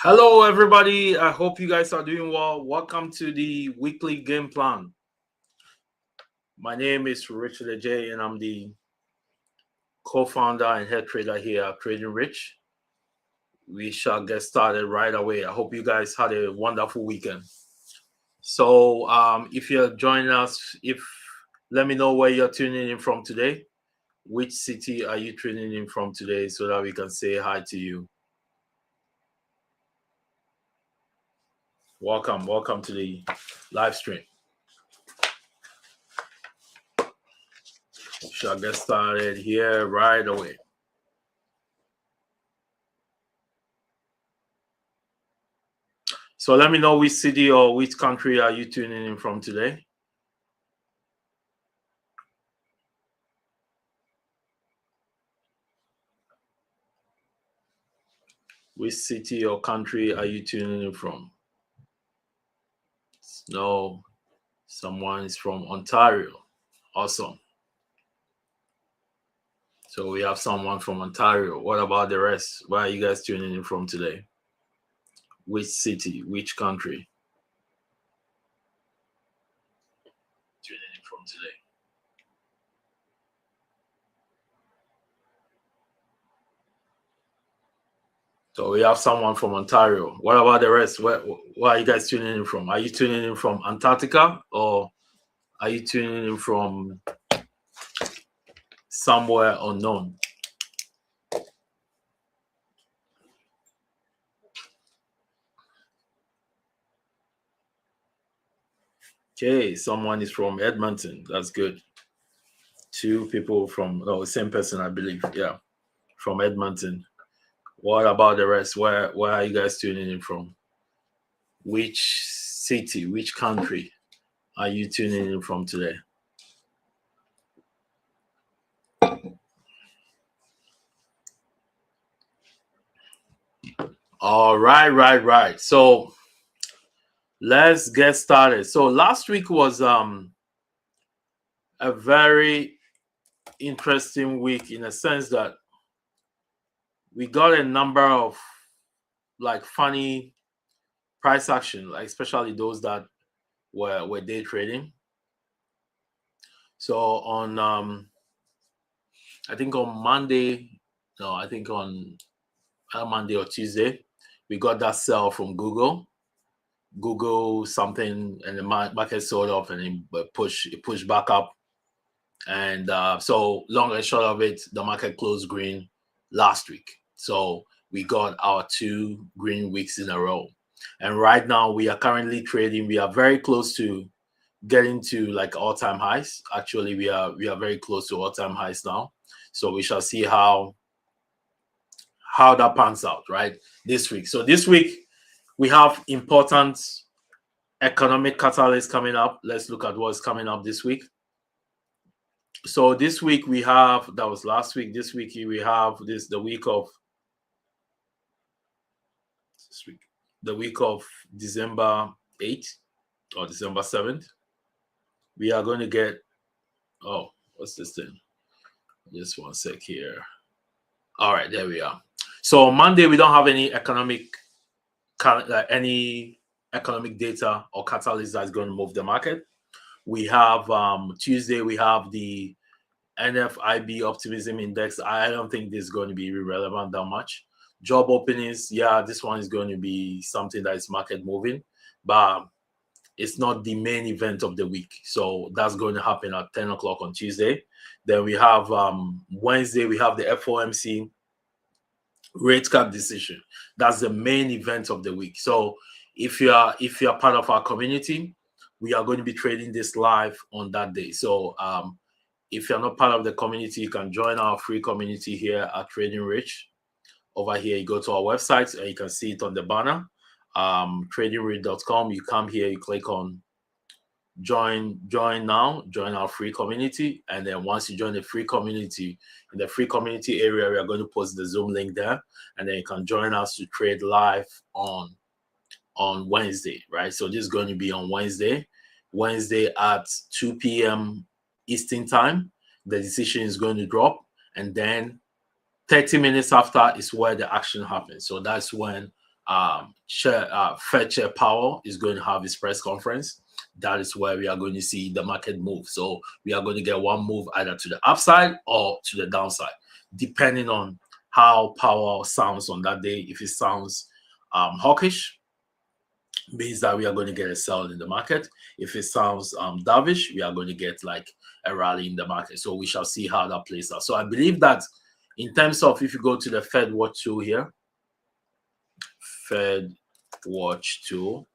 Hello, everybody. I hope you guys are doing well. Welcome to the weekly game plan. My name is Richard Ajay, and I'm the co-founder and head trader here at Trading Rich. We shall get started right away. I hope you guys had a wonderful weekend. So, if you're joining us, let me know where you're tuning in from today. Which city are you tuning in from today, so that we can say hi to you. Welcome to the live stream. Shall get started here right away. So let me know which city or which country are you tuning in from today. Which city or country are you tuning in from? No, someone is from Ontario. Awesome. So we have someone from Ontario. What about the rest? Where are you guys tuning in from today? Which city? Which country? Tuning in from today. So we have someone from Ontario. What about the rest? Where are you guys tuning in from? Are you tuning in from Antarctica, or are you tuning in from somewhere unknown? Okay, someone is from Edmonton. That's good. Two people from same person, I believe. Yeah, from Edmonton. What about the rest? Where are you guys tuning in from? Which city, which country are you tuning in from today? All right. So let's get started. So last week was a very interesting week in a sense that we got a number of like funny price action, like especially those that were day trading. So on I think on Monday, no, I think on Monday or Tuesday, we got that sell from Google something, and the market sold off and it pushed back up. And so long and short of it, the market closed green last week. So we got our 2 green weeks in a row. And right now we are currently trading. We are very close to getting to like all-time highs. Actually, we are very close to all-time highs now. So we shall see how that pans out, right, this week. So this week we have important economic catalysts coming up. Let's look at what's coming up this week. So this week we have, that was last week. This week we have the week of December 8th or December 7th. We are going to get, what's this thing? Just one sec here. All right, there we are. So on Monday we don't have any economic data or catalyst that's going to move the market. We have Tuesday, we have the NFIB optimism index. I don't think this is going to be relevant that much. Job openings, yeah, this one is going to be something that is market moving, but it's not the main event of the week. So that's going to happen at 10 o'clock on Tuesday. Then we have Wednesday, we have the FOMC rate cap decision. That's the main event of the week. So if you are part of our community, we are going to be trading this live on that day. So if you're not part of the community, you can join our free community here at Trading Rich. Over here, you go to our website and you can see it on the banner, tradingrich.com. You come here, you click on join now, join our free community. And then once you join the free community, in the free community area, we are going to post the Zoom link there. And then you can join us to trade live on Wednesday, right? So this is going to be on Wednesday at 2 p.m. Eastern time. The decision is going to drop, and then 30 minutes after is where the action happens. So that's when Fed Chair Powell is going to have his press conference. That is where we are going to see the market move. So we are going to get one move either to the upside or to the downside, depending on how Powell sounds on that day. If it sounds hawkish, means that we are going to get a sell in the market. If it sounds dovish, we are going to get like a rally in the market. So we shall see how that plays out. So I believe that in terms of, if you go to the Fed Watch tool here, Fed Watch tool,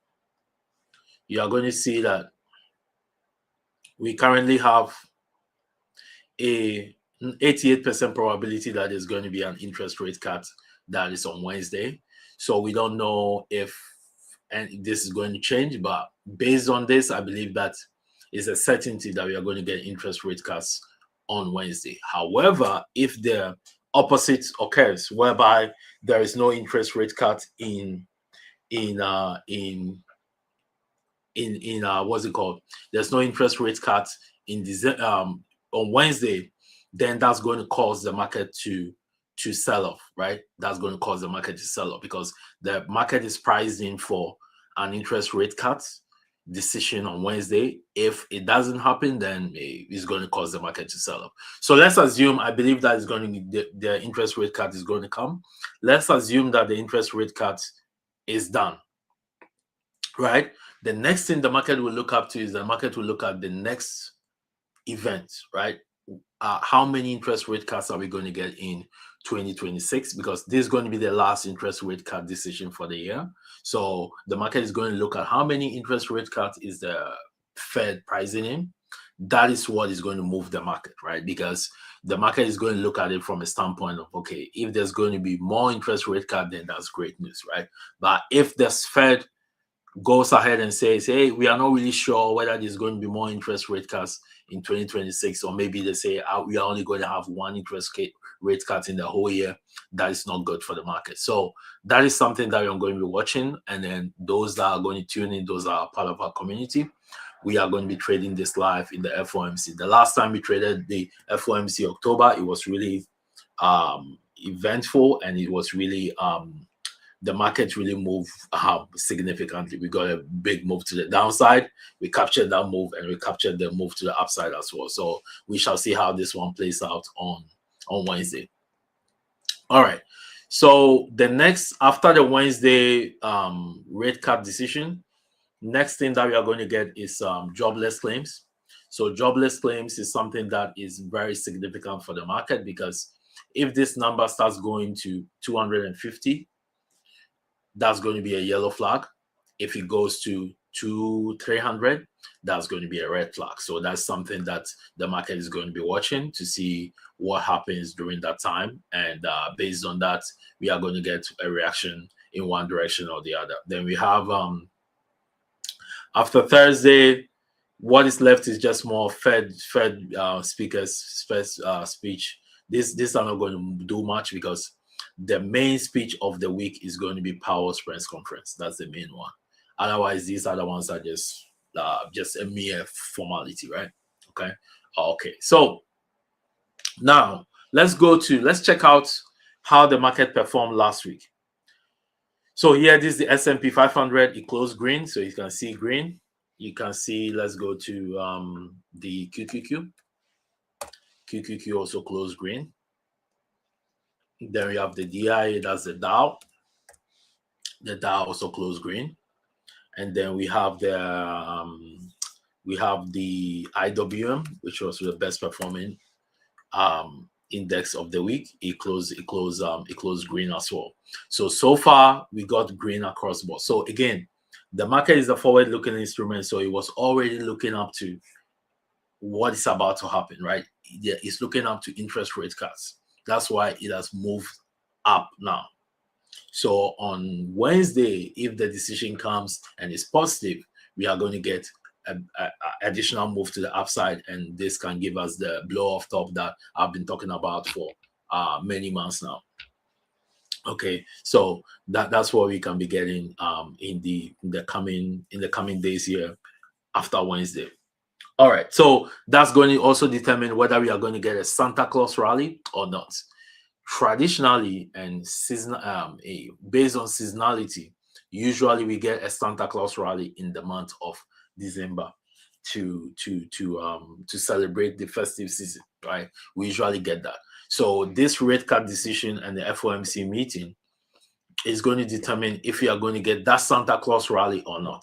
you are going to see that we currently have a 88% probability that there's going to be an interest rate cut that is on Wednesday. So we don't know if this is going to change, but based on this, I believe that is a certainty that we are going to get interest rate cuts on Wednesday. However, if the opposite occurs, whereby there is no interest rate cut in what's it called? There's no interest rate cut in on Wednesday, then that's going to cause the market to sell off, right? That's going to cause the market to sell off because the market is priced in for an interest rate cut decision on Wednesday. If it doesn't happen, then it's going to cause the market to sell off. So let's assume, I believe that is going to the interest rate cut is going to come. Let's assume that the interest rate cut is done, right? The next thing the market will look up to is the market will look at the next event, right? How many interest rate cuts are we going to get in 2026? Because this is going to be the last interest rate cut decision for the year. So the market is going to look at how many interest rate cuts is the Fed pricing in. That is what is going to move the market, right? Because the market is going to look at it from a standpoint of, okay, if there's going to be more interest rate cut, then that's great news, right? But if the Fed goes ahead and says, hey, we are not really sure whether there's going to be more interest rate cuts in 2026, or maybe they say we are only going to have one interest rate cut in the whole year, that is not good for the market. So that is something that I'm going to be watching. And then those that are going to tune in, those are part of our community. We are going to be trading this live in the FOMC. The last time we traded the FOMC October, it was really eventful, and it was really the market really moved significantly. We got a big move to the downside. We captured that move, and we captured the move to the upside as well. So we shall see how this one plays out on Wednesday. All right. So the next, after the Wednesday rate cut decision, next thing that we are going to get is jobless claims. So jobless claims is something that is very significant for the market, because if this number starts going to 250, that's going to be a yellow flag. If it goes to 300, that's going to be a red flag. So that's something that the market is going to be watching to see what happens during that time. And based on that, we are going to get a reaction in one direction or the other. Then we have, after Thursday, what is left is just more Fed speakers speech. This are not going to do much, because the main speech of the week is going to be Powell's press conference. That's the main one. Otherwise, these other ones are just a mere formality, right? Okay. So now let's check out how the market performed last week. So here, this is the S&P 500. It closed green, so you can see green. You can see. Let's go to the QQQ. QQQ also closed green. Then we have the DI, that's the Dow. The Dow also closed green. And then we have the IWM, which was the best performing index of the week. It closed green as well. So far we got green across the board. So again, the market is a forward-looking instrument, so it was already looking up to what is about to happen, right? It's looking up to interest rate cuts. That's why it has moved up now. So on Wednesday, if the decision comes and it's positive, we are going to get an additional move to the upside, and this can give us the blow off top that I've been talking about for many months now. Okay, so that's what we can be getting in the coming days here after Wednesday. All right, so that's going to also determine whether we are going to get a Santa Claus rally or not. traditionally and based on seasonality, usually we get a Santa Claus rally in the month of December to celebrate the festive season, right? We usually get that. So this rate cut decision and the FOMC meeting is going to determine if we are going to get that Santa Claus rally or not,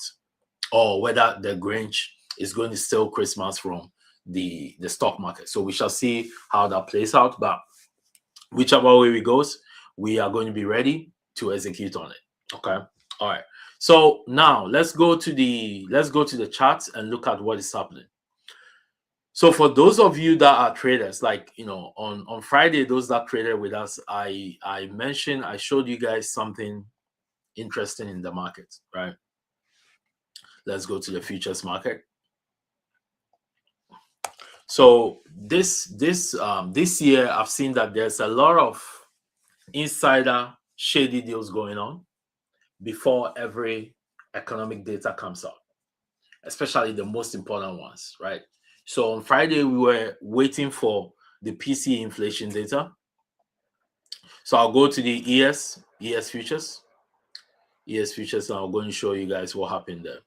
or whether the Grinch is going to steal Christmas from the stock market. So we shall see how that plays out. But whichever way it goes, we are going to be ready to execute on it. Okay. All right. So now let's go to the charts and look at what is happening. So for those of you that are traders, like on Friday, those that traded with us, I showed you guys something interesting in the market, right? Let's go to the futures market. So this year, I've seen that there's a lot of insider shady deals going on before every economic data comes out, especially the most important ones, right? So on Friday, we were waiting for the PCE inflation data. So I'll go to the ES futures. ES futures, and I'm going to show you guys what happened there.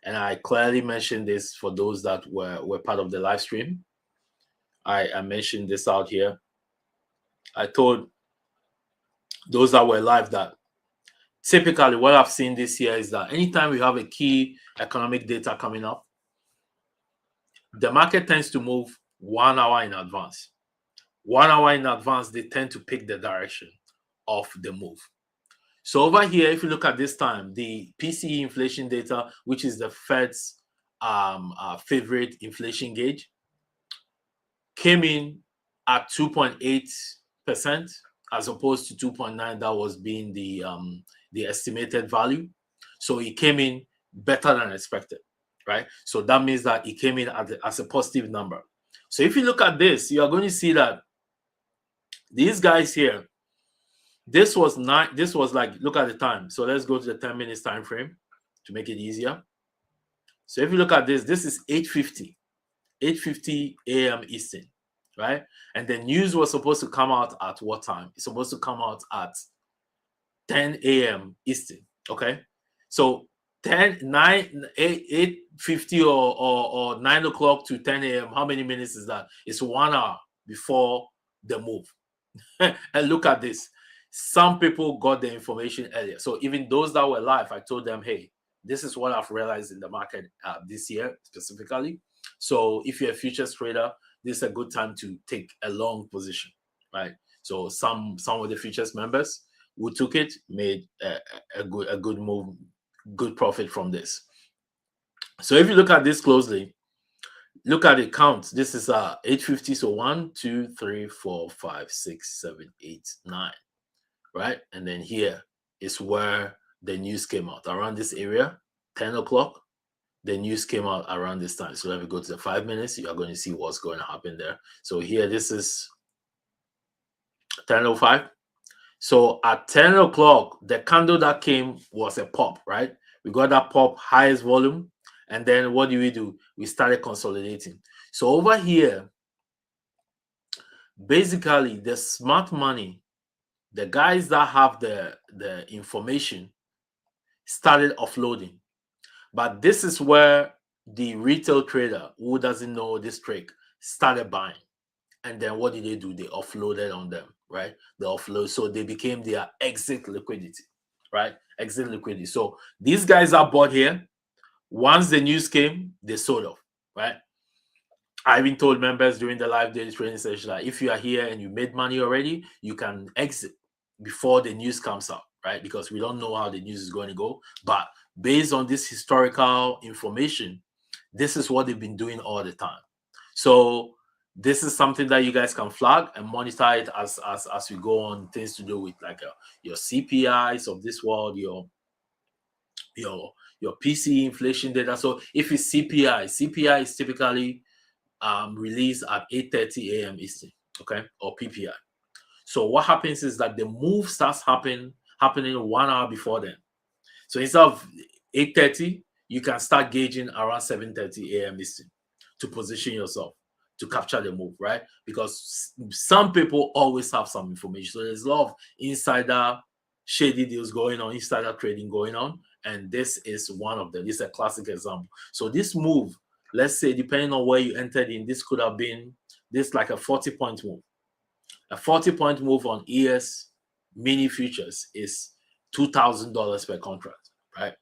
And I clearly mentioned this for those that were part of the live stream. I mentioned this out here. I told those that were live that typically what I've seen this year is that anytime we have a key economic data coming up, the market tends to move 1 hour in advance. 1 hour in advance, they tend to pick the direction of the move. So over here, if you look at this time, the PCE inflation data, which is the Fed's favorite inflation gauge, came in at 2.8% as opposed to 2.9 that was being the estimated value. So it came in better than expected, right? So that means that it came in as a positive number. So if you look at this, you are going to see that these guys here, this was like, look at the time. So let's go to the 10 minutes time frame to make it easier. So if you look at this is 8:50 a.m. Eastern, right? And the news was supposed to come out at what time? It's supposed to come out at 10 a.m. Eastern, okay? So 8:50 or 9 o'clock to 10 a.m. How many minutes is that? It's 1 hour before the move. And look at this. Some people got the information earlier. So even those that were live, I told them, hey, this is what I've realized in the market this year specifically. So if you're a futures trader, this is a good time to take a long position, right? So some of the futures members who took it made a good move, good profit from this. So if you look at this closely, look at the count. This is 8:50. So 1, 2, 3, 4, 5, 6, 7, 8, 9. Right? And then here is where the news came out. Around this area, 10 o'clock, the news came out around this time. So let me go to the 5 minutes. You are going to see what's going to happen there. So here, this is 10:05. So at 10 o'clock, the candle that came was a pop, right? We got that pop, highest volume. And then what do? We started consolidating. So over here, basically, the smart money, the guys that have the information, started offloading. But this is where the retail trader who doesn't know this trick started buying. And then what did they do? They offloaded on them, right? They offload. So they became their exit liquidity, right? Exit liquidity. So these guys are bought here. Once the news came, they sold off, right? I even told members during the live daily training session that if you are here and you made money already, you can exit before the news comes out, right? Because we don't know how the news is going to go. But based on this historical information, this is what they've been doing all the time. So this is something that you guys can flag and monitor it as we go on, things to do with like your CPIs of this world, your PCE inflation data. So if it's CPI is typically released at 8:30 a.m. Eastern, okay, or PPI. So what happens is that the move starts happening 1 hour before then. So instead of 8:30, you can start gauging around 7:30 a.m. Eastern to position yourself. to capture the move, right? Because some people always have some information. So there's a lot of insider shady deals going on, insider trading going on, and this is one of them. This is a classic example. So this move, let's say, depending on where you entered in, this could have been this like a 40-point move. A 40-point move on ES mini futures is $2,000 per contract, right?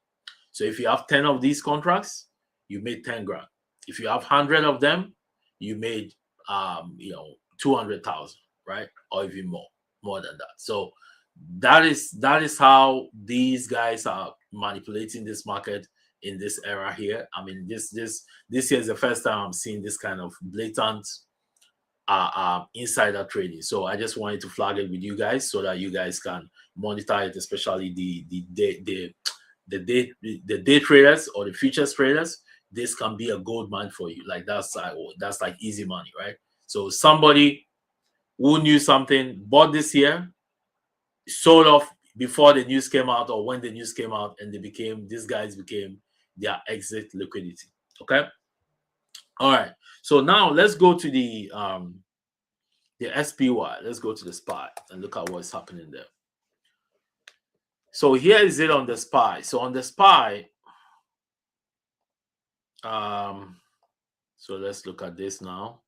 So if you have 10 of these contracts, you made 10 grand. If you have 100 of them, you made 200,000, right? Or even more than that. So that is how these guys are manipulating this market in this era here. I mean, this year is the first time I'm seeing this kind of blatant insider trading. So I just wanted to flag it with you guys so that you guys can monitor it, especially the day traders or the futures traders. This can be a gold mine for you. Like that's like easy money, right? So somebody who knew something bought this here, sold off before the news came out or when the news came out, and these guys became their exit liquidity. Okay. All right. So now let's go to the SPY. Let's go to the SPY and look at what's happening there. So here is it on the SPY. So on the SPY, so let's look at this now.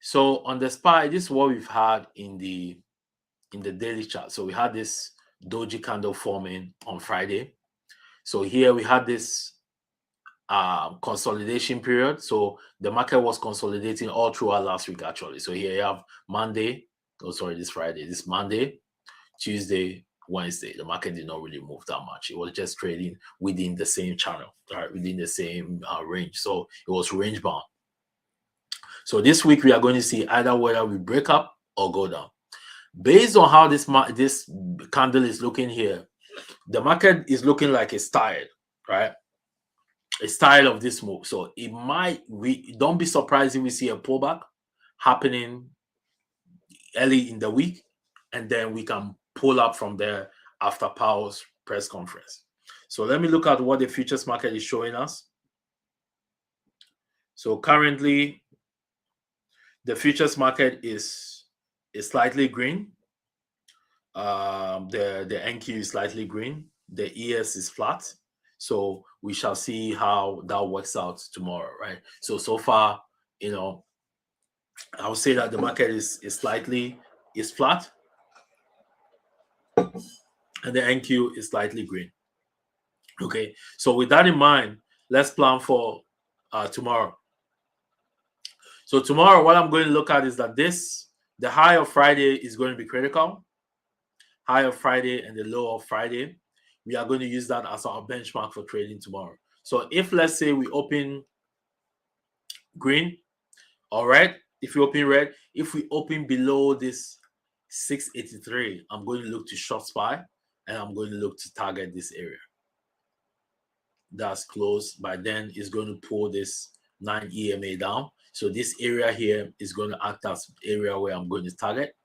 So on the SPY, this is what we've had in the daily chart. So we had this doji candle forming on Friday. So here we had this consolidation period. So the market was consolidating all throughout last week, actually. So here you have Monday. Oh, sorry, this Friday. This Monday, Tuesday, Wednesday. The market did not really move that much. It was just trading within the same channel, right? Within the same range. So it was range bound. So this week we are going to see either whether we break up or go down. Based on how this candle is looking here, the market is looking like it's tired, right? It's tired of this move. So don't be surprised if we see a pullback happening early in the week, and then we can pull up from there after Powell's press conference. So let me look at what the futures market is showing us. So currently, the futures market is slightly green. The NQ is slightly green. The ES is flat. So we shall see how that works out tomorrow, right? So far, I would say that the market is flat, and the NQ is slightly green. Okay, so with that in mind, let's plan for tomorrow. So tomorrow, what I'm going to look at is that the high of Friday is going to be critical. High of Friday and the low of Friday. We are going to use that as our benchmark for trading tomorrow. So if, let's say, we open green or red, if we open red, if we open below this 683, I'm going to look to short SPY, and I'm going to look to target this area. That's closed. By then, it's going to pull this 9 EMA down. So this area here is going to act as the area where I'm going to target.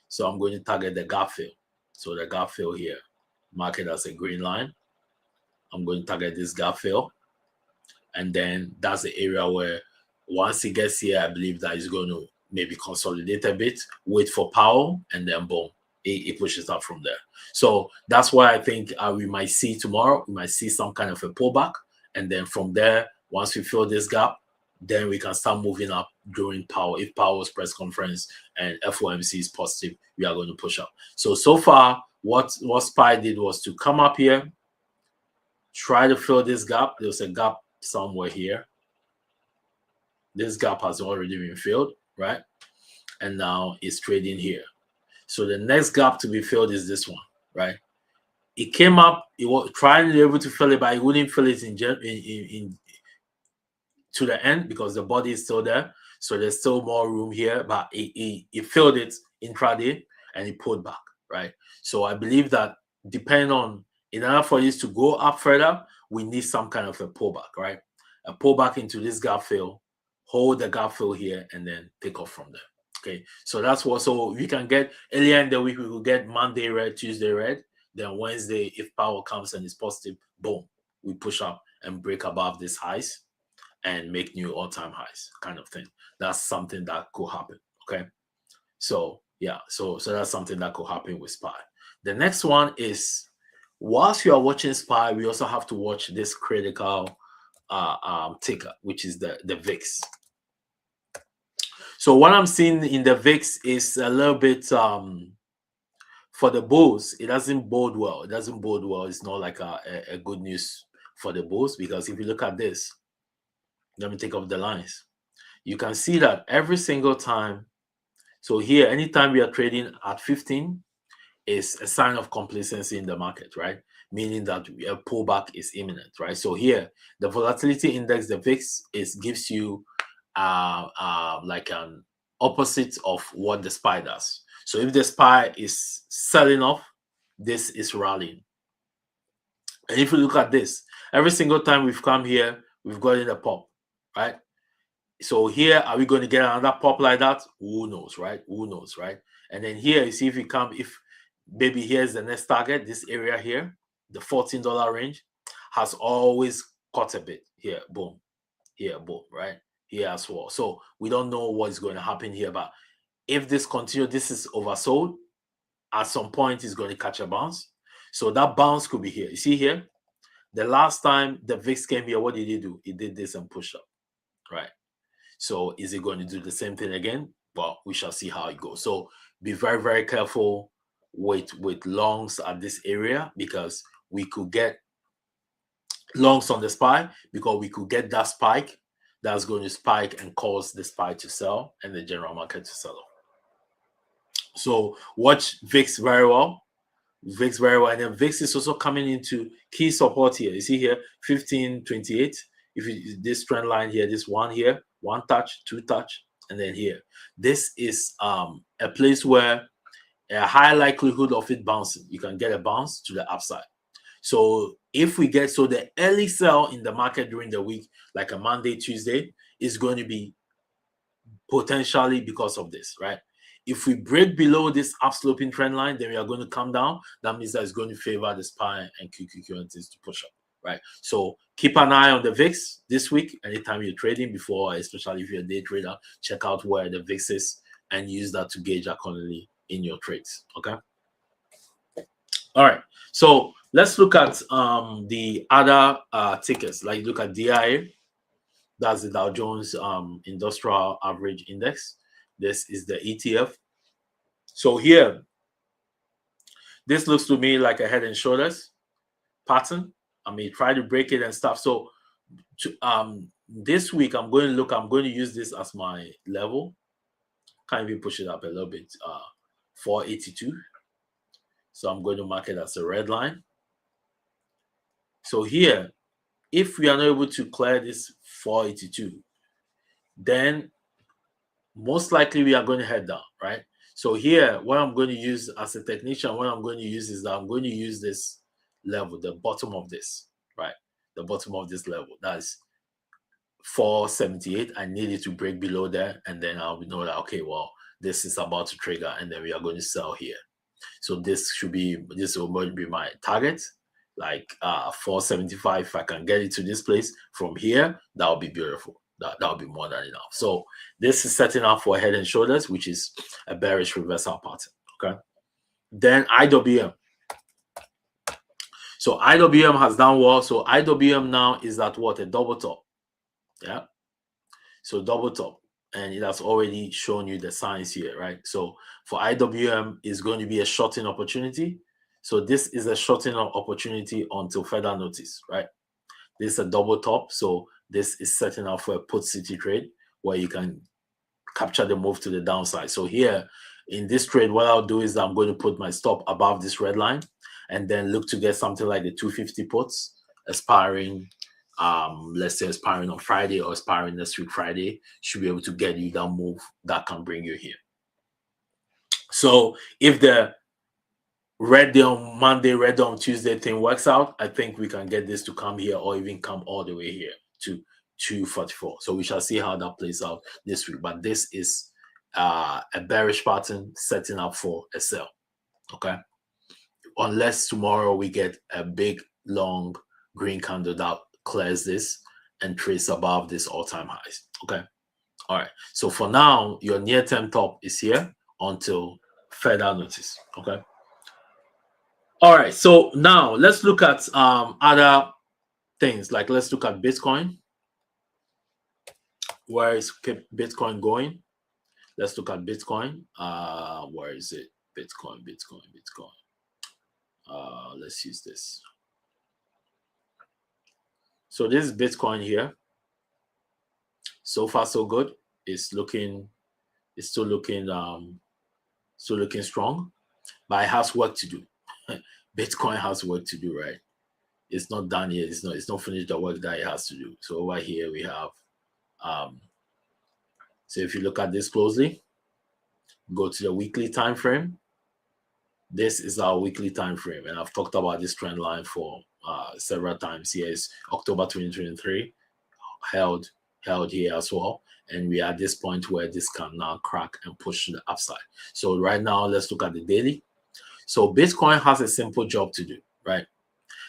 So I'm going to target the gap fill. So the gap fill here, mark it as a green line. I'm going to target this gap fill. And then that's the area where once it gets here, I believe that it's going to maybe consolidate a bit, wait for Powell, and then boom, it pushes up from there. So that's why I think we might see tomorrow, we might see some kind of a pullback. And then from there, once we fill this gap, then we can start moving up during Powell. If Powell's press conference and FOMC is positive, we are going to push up. So far, what SPY did was to come up here, try to fill this gap. There's a gap somewhere here. This gap has already been filled, right? And now it's trading here. So the next gap to be filled is this one, right? It came up, it was trying to be able to fill it, but it wouldn't fill it in to the end because the body is still there. So there's still more room here, but it filled it intraday and it pulled back, right? So I believe that depending on, in order for this to go up further, we need some kind of a pullback, right? A pullback into this gap fill, hold the gap fill here, and then take off from there. Okay, so that's what. So we can get earlier in the week, we will get Monday red, Tuesday red, then Wednesday, if Powell comes and is positive, boom, we push up and break above these highs. and make new all-time highs kind of thing. That's something that could happen. Okay. So yeah, so that's something that could happen with SPY. The next one is, whilst you are watching SPY, we also have to watch this critical ticker, which is the VIX. So what I'm seeing in the VIX is a little bit for the bulls. It doesn't bode well. It doesn't bode well. It's not like a good news for the bulls, because if you look at this, let me take off the lines. You can see that every single time. So here, anytime we are trading at 15 is a sign of complacency in the market, right? Meaning that a pullback is imminent, right? So here, the volatility index, the VIX, gives you like an opposite of what the SPY does. So if the SPY is selling off, this is rallying. And if you look at this, every single time we've come here, we've gotten a pop, right? So here, are we going to get another pop like that? Who knows, right? Who knows, right? And then here, you see if we come, if maybe here's the next target, this area here, the $14 range, has always caught a bit. Here, boom. Here, boom, right? Here as well. So we don't know what's going to happen here, but if this continues, this is oversold. At some point, it's going to catch a bounce. So that bounce could be here. You see here, the last time the VIX came here, what did it do? It did this and push up, right? So is it going to do the same thing again? Well, we shall see how it goes. So be very, very careful with longs at this area, because we could get longs on the SPY, because we could get that spike that's going to spike and cause the SPY to sell and the general market to sell off. So watch VIX very well. VIX very well. And then VIX is also coming into key support here. You see here, 15.28. If you, this trend line here, this one here, one touch, two touch, and then here. This is a place where a high likelihood of it bouncing. You can get a bounce to the upside. So if we get, so the early sell in the market during the week, like a Monday, Tuesday, is going to be potentially because of this, right? If we break below this upsloping trend line, then we are going to come down. That means that it's going to favor the SPY and QQQ to push up, right? So keep an eye on the VIX this week. Anytime you're trading, before, especially if you're a day trader, check out where the VIX is and use that to gauge accordingly in your trades, okay? All right, so let's look at the other tickers. Like look at DIA. That's the Dow Jones Industrial Average Index. This is the ETF. So here, this looks to me like a head and shoulders pattern. I mean, try to break it and stuff. So this week, I'm going to use this as my level. Can't even push it up a little bit. 482. So I'm going to mark it as a red line. So here, if we are not able to clear this 482, then most likely we are going to head down, right? So here, what I'm going to use as a technician, what I'm going to use is that I'm going to use this level, the bottom of this, right? The bottom of this level, that's 478. I need it to break below there, and then I'll know that, okay, well, this is about to trigger, and then we are going to sell here. So this will be my target, like 475. If I can get it to this place from here, that would be beautiful. That would be more than enough. So this is setting up for head and shoulders, which is a bearish reversal pattern. Okay. Then IWM. So IWM has done well. So IWM now is at what? A double top. Yeah. So double top. And it has already shown you the signs here, right? So for IWM, is going to be a shorting opportunity. So this is a shorting opportunity until further notice, right? This is a double top. So this is setting up for a put city trade where you can capture the move to the downside. So here in this trade, what I'll do is I'm going to put my stop above this red line and then look to get something like the 250 puts expiring, let's say expiring on Friday or expiring next week Friday, should be able to get you that move that can bring you here. So if the red day on Monday, red day on Tuesday thing works out, I think we can get this to come here or even come all the way here to 244. So we shall see how that plays out this week. But this is a bearish pattern setting up for a sell. Okay. Unless tomorrow we get a big long green candle that clears this and trace above this all-time highs. Okay. All right. So for now, your near-term top is here until further notice. Okay. All right. So now let's look at other things. Like let's look at Bitcoin. Where is Bitcoin going? Let's look at Bitcoin. Where is it? Bitcoin. Let's use this. So this is Bitcoin here. So far, so good. It's still looking strong, but it has work to do. Bitcoin has work to do, right? It's not done yet. It's not finished the work that it has to do. So over here we have so if you look at this closely, go to the weekly time frame. This is our weekly time frame, and I've talked about this trend line for several times. Here is October 2023, held here as well, and we are at this point where this can now crack and push to the upside. So right now, let's look at the daily. So Bitcoin has a simple job to do, right?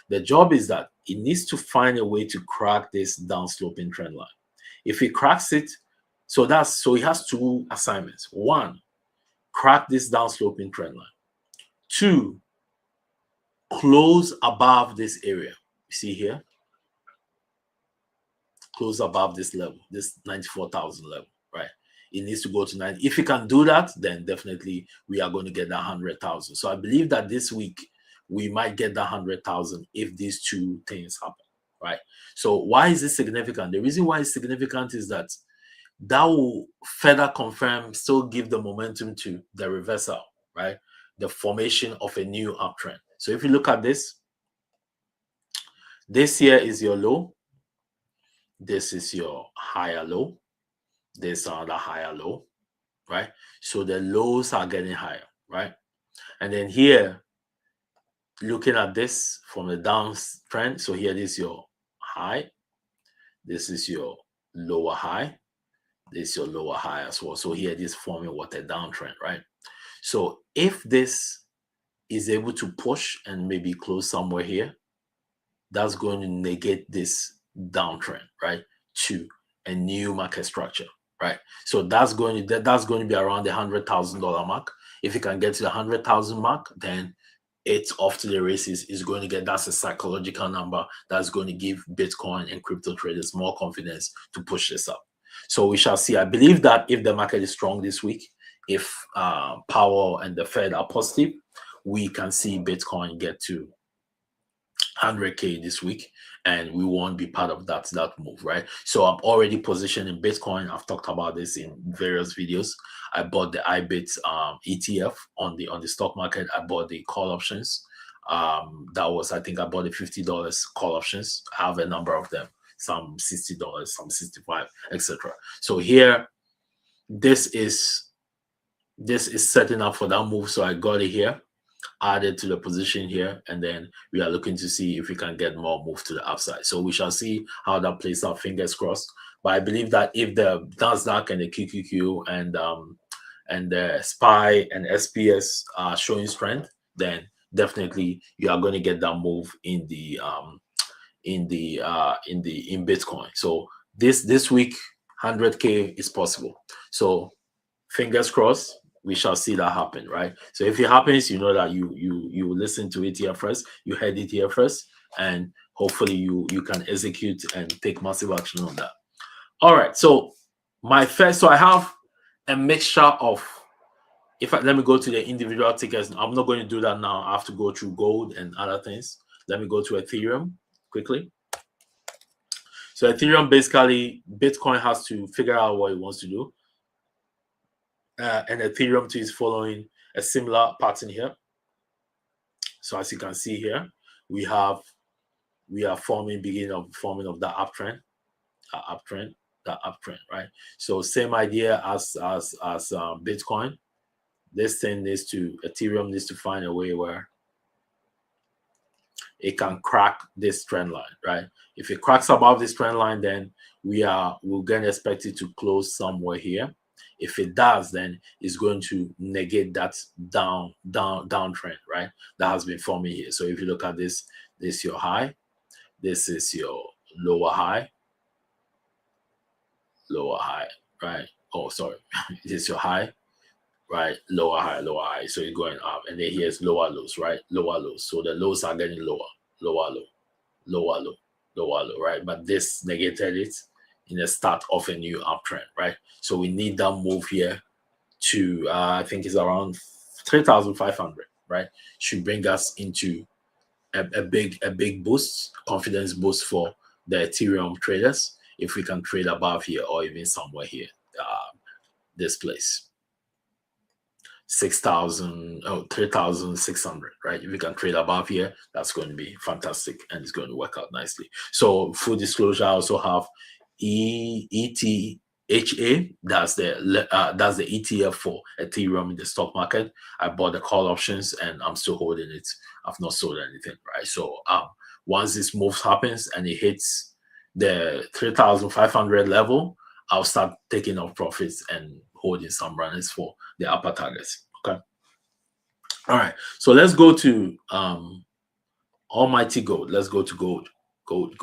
The job is that it needs to find a way to crack this downsloping trend line. If it cracks it, so it has two assignments. One, crack this downsloping trend line. Two, close above this area. You see here? Close above this level, this 94,000 level, right? It needs to go to 90. If you can do that, then definitely we are going to get that 100,000. So I believe that this week we might get that 100,000 if these two things happen, right? So why is this significant? The reason why it's significant is that will further confirm, still give the momentum to the reversal, right? The formation of a new uptrend. So if you look at this here is your low. This is your higher low. This is another higher low, right? So the lows are getting higher, right? And then here, looking at this from the downtrend, so here this is your high. This is your lower high. This is your lower high as well. So here this is forming what a downtrend, right? So if this is able to push and maybe close somewhere here, that's going to negate this downtrend, right, to a new market structure, right? So that's going to be around the $100,000 mark. If you can get to the 100,000 mark, then it's off to the races. Is going to get, that's a psychological number that's going to give Bitcoin and crypto traders more confidence to push this up. So we shall see. I believe that if the market is strong this week, if Powell and the Fed are positive, we can see Bitcoin get to 100K this week, and we won't be part of that move, right? So I'm already positioned in Bitcoin. I've talked about this in various videos. I bought the IBIT ETF on the stock market. I bought the call options. I think I bought the $50 call options. I have a number of them, some $60, some $65, etc. So here, this is setting up for that move. So I got it here, added to the position here, and then we are looking to see if we can get more move to the upside. So we shall see how that plays out, fingers crossed. But I believe that if the Nasdaq and the QQQ and the SPY and SPS are showing strength, then definitely you are going to get that move in Bitcoin. So this week 100K is possible. So fingers crossed, we shall see that happen, right? So if it happens, you know that you listen to it here first, you heard it here first, and hopefully you can execute and take massive action on that. All right, so I have a mixture of, let me go to the individual tickers. I'm not going to do that now. I have to go through gold and other things. Let me go to Ethereum quickly. So Ethereum, basically, Bitcoin has to figure out what it wants to do. And Ethereum too is following a similar pattern here. So as you can see here, we are beginning of that uptrend, right? So same idea as Bitcoin. Ethereum needs to find a way where it can crack this trend line, right? If it cracks above this trend line, then we're going to expect it to close somewhere here. If it does, then it's going to negate that downtrend, right? That has been forming here. So if you look at this is your high, this is your lower high, lower high, right? Oh, sorry, this is your high, right? Lower high, lower high. So it's going up, and then here's lower lows, right? Lower lows. So the lows are getting lower, lower low, lower low, lower low, right? But this negated it in the start of a new uptrend, right? So we need that move here to I think it's around 3,500, right? Should bring us into a big boost, confidence boost for the Ethereum traders if we can trade above here or even somewhere here, this place. 6,000, 3,600, right? If we can trade above here, that's going to be fantastic and it's going to work out nicely. So, full disclosure, I also have ETHA. That's the ETF for Ethereum in the stock market. I bought the call options and I'm still holding it. I've not sold anything, right? So, once this move happens and it hits the 3,500 level, I'll start taking off profits and holding some runners for the upper targets. Okay. All right. So let's go to almighty gold. Let's go to gold. Gold.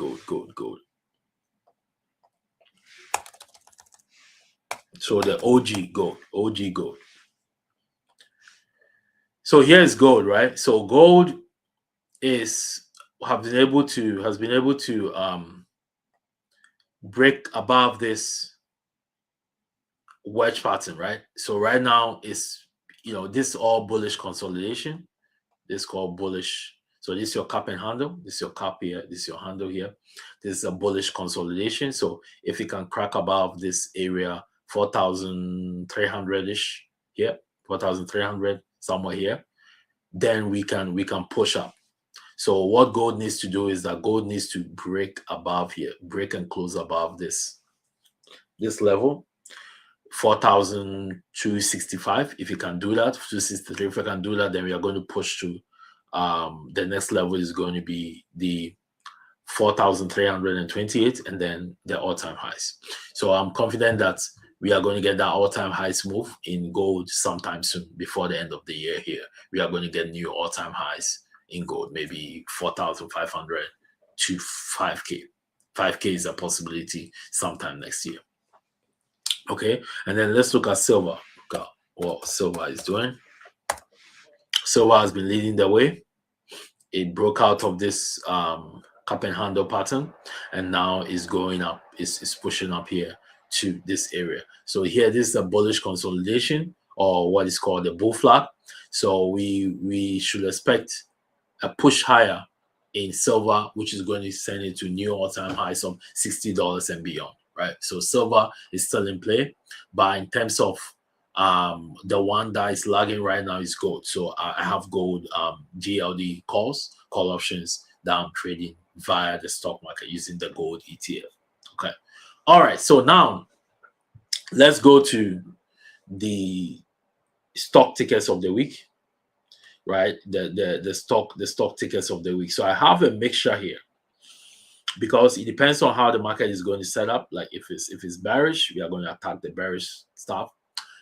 So the OG gold. So here's gold, right? So gold has been able to break above this wedge pattern, right? So right now it's this is all bullish consolidation. This is called bullish. So this is your cup and handle. This is your cup here. This is your handle here. This is a bullish consolidation. So if you can crack above this area, 4,300-ish here, 4,300 somewhere here, then we can push up. So what gold needs to do is that gold needs to break above here, break and close above this level. 4,265. If you can do that, 263. If you can do that, then we are going to push to the next level is going to be the 4,328 and then the all-time highs. So I'm confident that we are going to get that all-time highs move in gold sometime soon before the end of the year here. We are going to get new all-time highs in gold, maybe 4,500 to 5K. 5K is a possibility sometime next year. Okay, and then let's look at silver. Look at what silver is doing. Silver has been leading the way. It broke out of this cup and handle pattern and now is going up. It's pushing up here to this area. So here, this is a bullish consolidation or what is called the bull flag. So we should expect a push higher in silver, which is going to send it to new all-time highs of $60 and beyond. Right, so silver is still in play, but in terms of the one that is lagging right now is gold. So I have gold GLD call options that I'm trading via the stock market using the gold ETF. Okay, all right. So now let's go to the stock tickets of the week. Right, the stock tickets of the week. So I have a mixture here, because it depends on how the market is going to set up. Like if it's bearish, we are going to attack the bearish stuff.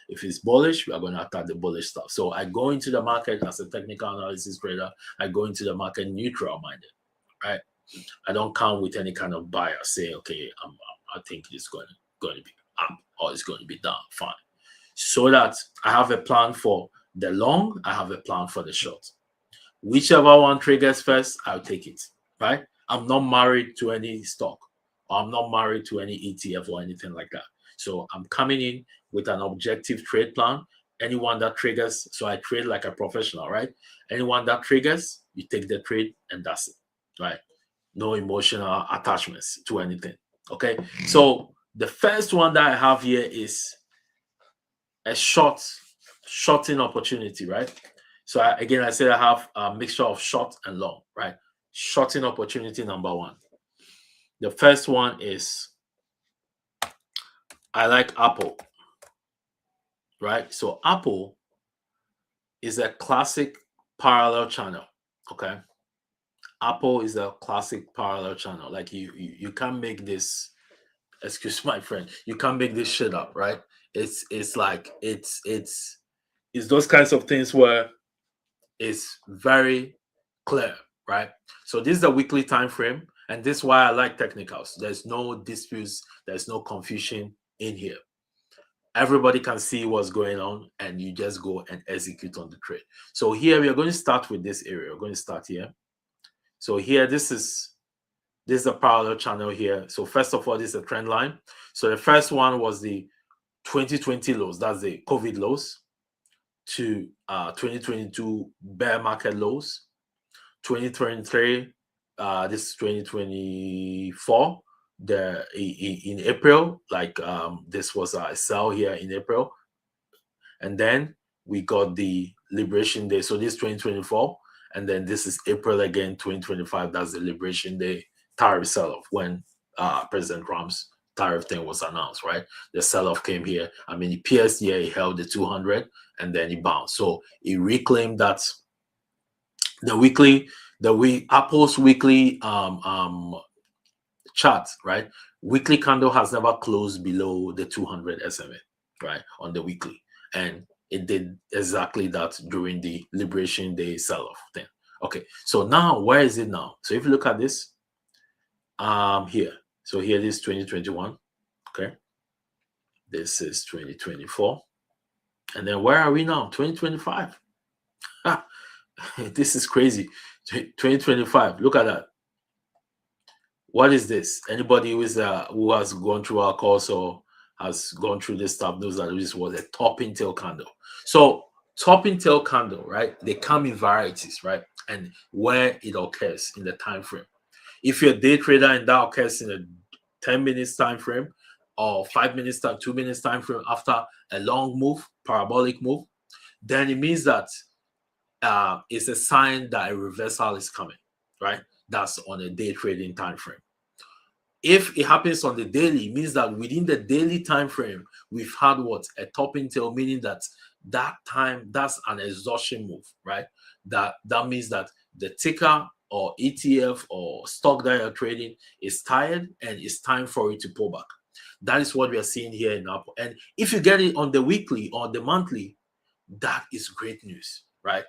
If it's bullish, we are going to attack the bullish stuff. So I go into the market as a technical analysis trader. I go into the market neutral minded, right? I don't come with any kind of bias. Say, okay, I think it's going to be up or it's going to be down. Fine. So that I have a plan for the long, I have a plan for the short. Whichever one triggers first, I'll take it, right? I'm not married to any stock, or I'm not married to any ETF or anything like that. So I'm coming in with an objective trade plan. Anyone that triggers, so I trade like a professional, right? Anyone that triggers, you take the trade and that's it, right? No emotional attachments to anything, okay? So the first one that I have here is a shorting opportunity, right? So again, I said I have a mixture of short and long, right? Shorting opportunity number one. The first one is I like Apple, right? So Apple is a classic parallel channel, okay? Apple is a classic parallel channel. Like you can't make this, excuse my friend, you can't make this shit up, right? It's those kinds of things where it's very clear, right? So this is the weekly time frame, and this is why I like technicals. There's no disputes, there's no confusion. in here. Everybody can see what's going on, and you just go and execute on the trade. So here we are going to start with this area. We're going to start here. So here, this is a parallel channel here. So first of all, this is a trend line. So the first one was the 2020 lows. That's the COVID lows to 2022 bear market lows. 2023, this is 2024. In April, like this was a sell here in April, and then we got the Liberation Day. So this 2024, and then this is April again, 2025. That's the Liberation Day tariff sell-off when President Trump's tariff thing was announced, right? The sell-off came here. I mean, he pierced here, he held the 200, and then he bounced. So he reclaimed that Apple's weekly chart, right? Weekly candle has never closed below the 200 SMA, right? On the weekly. And it did exactly that during the Liberation Day sell-off thing. Okay, so now where is it now? So if you look at this, here. So here this is 2021. Okay. This is 2024. And then where are we now? 2025. This is crazy. 2025. Look at that. What is this? Anybody who has gone through our course or has gone through this stuff knows that this was a topping tail candle. So topping tail candle, right? They come in varieties, right? And where it occurs in the time frame. If you're a day trader and that occurs in a 10 minutes time frame or 5 minutes time, 2 minutes time frame after a long move, parabolic move, then it means that it's a sign that a reversal is coming, right? That's on a day trading time frame. If it happens on the daily, it means that within the daily time frame, we've had what? A topping tail, meaning that time, that's an exhaustion move, right? That means that the ticker or ETF or stock that you're trading is tired and it's time for it to pull back. That is what we are seeing here in Apple. And if you get it on the weekly or the monthly, that is great news, right?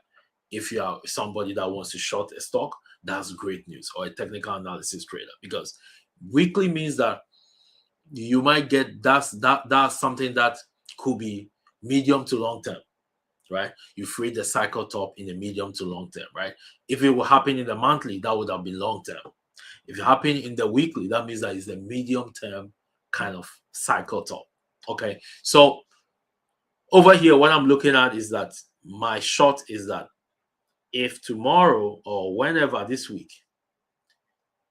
If you are somebody that wants to short a stock, that's great news, or a technical analysis trader, because weekly means that you might get that's something that could be medium to long term, right? You free the cycle top in the medium to long term, right? If it will happen in the monthly, that would have been long term. If it happen in the weekly, that means that it's the medium term kind of cycle top. Okay, so over here, what I'm looking at is that my short is that if tomorrow or whenever this week,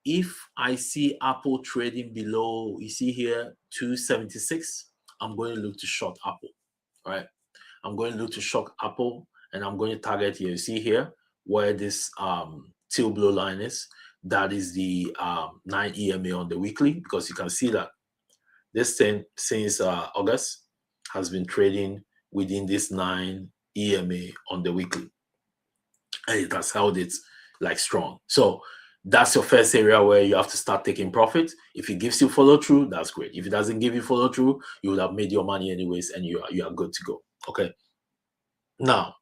if I see Apple trading below, you see here, 276, I'm going to look to short Apple, right? I'm going to look to short Apple, and I'm going to target here. You see here where this teal blue line is. That is the 9 EMA on the weekly, because you can see that this thing since August has been trading within this 9 EMA on the weekly, and it has held it like strong. So that's your first area where you have to start taking profit. If it gives you follow through, that's great. If it doesn't give you follow through, you would have made your money anyways, and you are good to go. Okay. Now,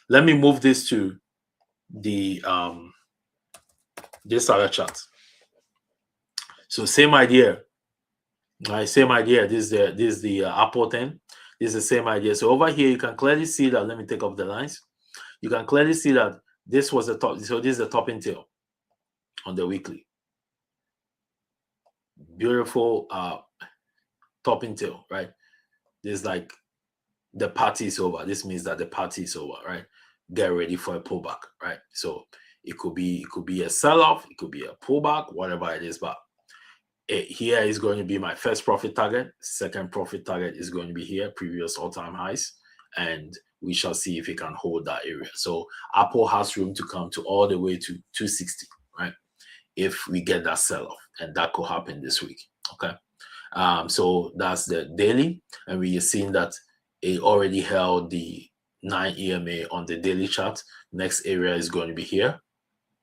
let me move this to the this other chart. So same idea. Same idea. This is the Apple 10. This is the same idea. So over here, you can clearly see that. Let me take off the lines. You can clearly see that this was the top. So this is the topping tail on the weekly. Beautiful topping tail, right? This is like the party is over. This means that the party is over, right? Get ready for a pullback, right? So it could be a sell-off, it could be a pullback, whatever it is. But here is going to be my first profit target. Second profit target is going to be here, previous all-time highs, and we shall see if it can hold that area. So Apple has room to come to all the way to 260, right? If we get that sell-off, and that could happen this week. Okay. So that's the daily, and we are seeing that it already held the 9 EMA on the daily chart. Next area is going to be here,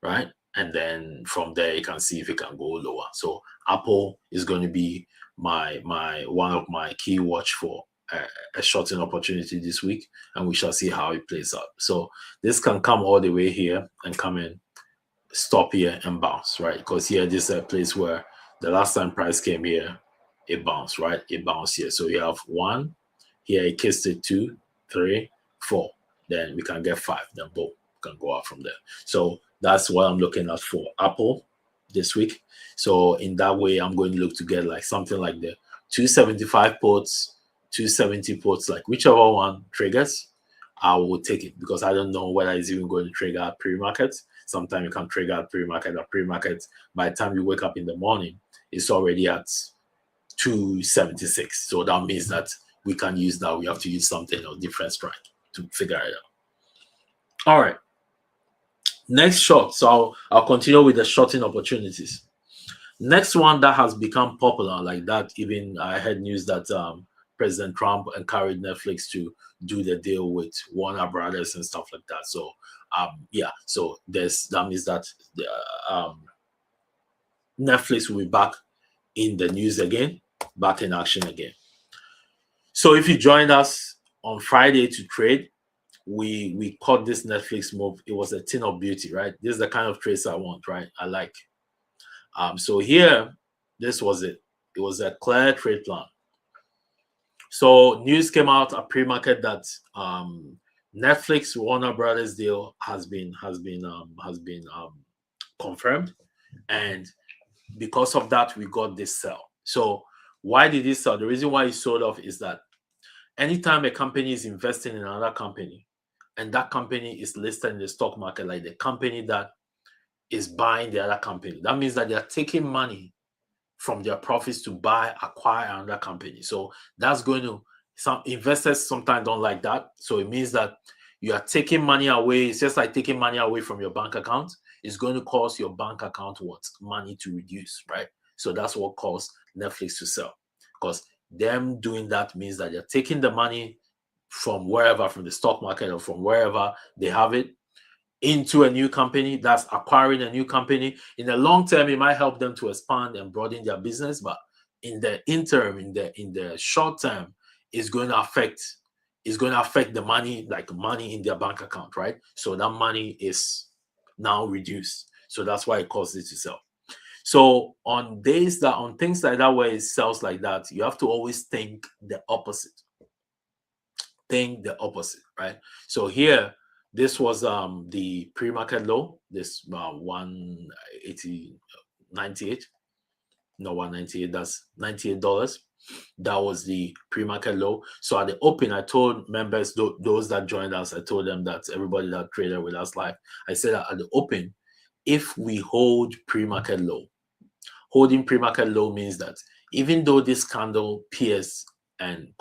right? And then from there you can see if it can go lower. So Apple is going to be my one of my key watch for a shorting opportunity this week, and we shall see how it plays out. So this can come all the way here and come in, stop here and bounce, right? Because here this is a place where the last time price came here, it bounced, right? It bounced here. So you have 1, here it kissed it 2, 3, 4. Then we can get 5. Then boom, can go out from there. So that's what I'm looking at for Apple this week. So in that way, I'm going to look to get like something like the 275 ports, 270 ports, like whichever one triggers, I will take it because I don't know whether it's even going to trigger at pre-market. Sometimes you can trigger at pre-market. At pre-market, by the time you wake up in the morning, it's already at 276. So that means that we can use that. We have to use something or different strike to figure it out. All right. Next short. So I'll continue with the shorting opportunities. Next one that has become popular like that, even I heard news that President Trump encouraged Netflix to do the deal with Warner Brothers and stuff like that. So yeah, so that means that the, Netflix will be back in the news again, back in action again. So if you joined us on Friday to trade, we caught this Netflix move. It was a tin of beauty, right? This is the kind of trades I want, right? I like. So here, this was it. It was a clear trade plan. So news came out at pre-market that Netflix Warner Brothers deal has been confirmed, and because of that, we got this sell. So why did this sell? The reason why it sold off is that anytime a company is investing in another company, and that company is listed in the stock market, like the company that is buying the other company, that means that they are taking money from their profits to acquire another company. So that's going to, some investors sometimes don't like that. So it means that you are taking money away. It's just like taking money away from your bank account. It's going to cause your bank account money to reduce, right? So that's what caused Netflix to sell, because them doing that means that they're taking the money from wherever, from the stock market or from wherever they have it, into a new company, that's acquiring a new company. In the long term, it might help them to expand and broaden their business, but in the interim, in the short term, it's going to affect the money, like money in their bank account, right? So that money is now reduced. So that's why it caused it to sell. So on things like that where it sells like that, you have to always think the opposite. Think the opposite, right? So here, this was the pre-market low, this 180, 98, no 198, that's $98. That was the pre-market low. So at the open, I told members, those that joined us, I told them that everybody that traded with us live, I said that at the open, if we hold pre-market low, holding pre-market low means that even though this candle pierced and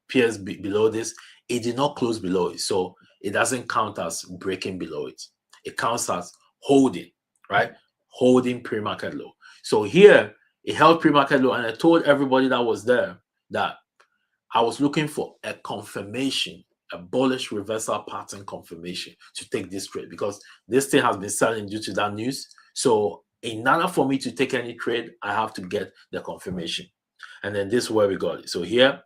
pierced below this, it did not close below it. So it doesn't count as breaking below it. It counts as holding, right? Holding pre-market low. So here, it held pre-market low, and I told everybody that was there that I was looking for a confirmation, a bullish reversal pattern confirmation to take this trade, because this thing has been selling due to that news. So in order for me to take any trade, I have to get the confirmation. And then this is where we got it. So here,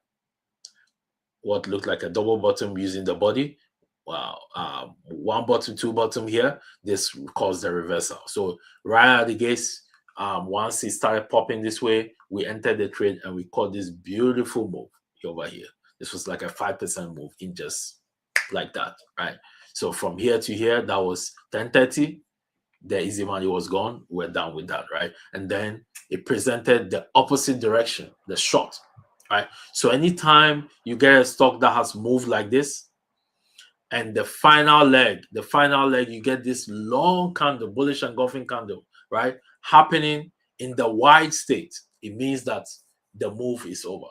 what looked like a double bottom using the body, one bottom, two bottom here, this caused the reversal. So right at the gates, once it started popping this way, we entered the trade and we caught this beautiful move over here. This was like a 5% move in just like that, right? So from here to here, that was 1030. The easy money was gone. We're done with that, right? And then it presented the opposite direction, the short, right? So anytime you get a stock that has moved like this, and the final leg, you get this long candle, bullish engulfing candle, right? Happening in the wide state, it means that the move is over.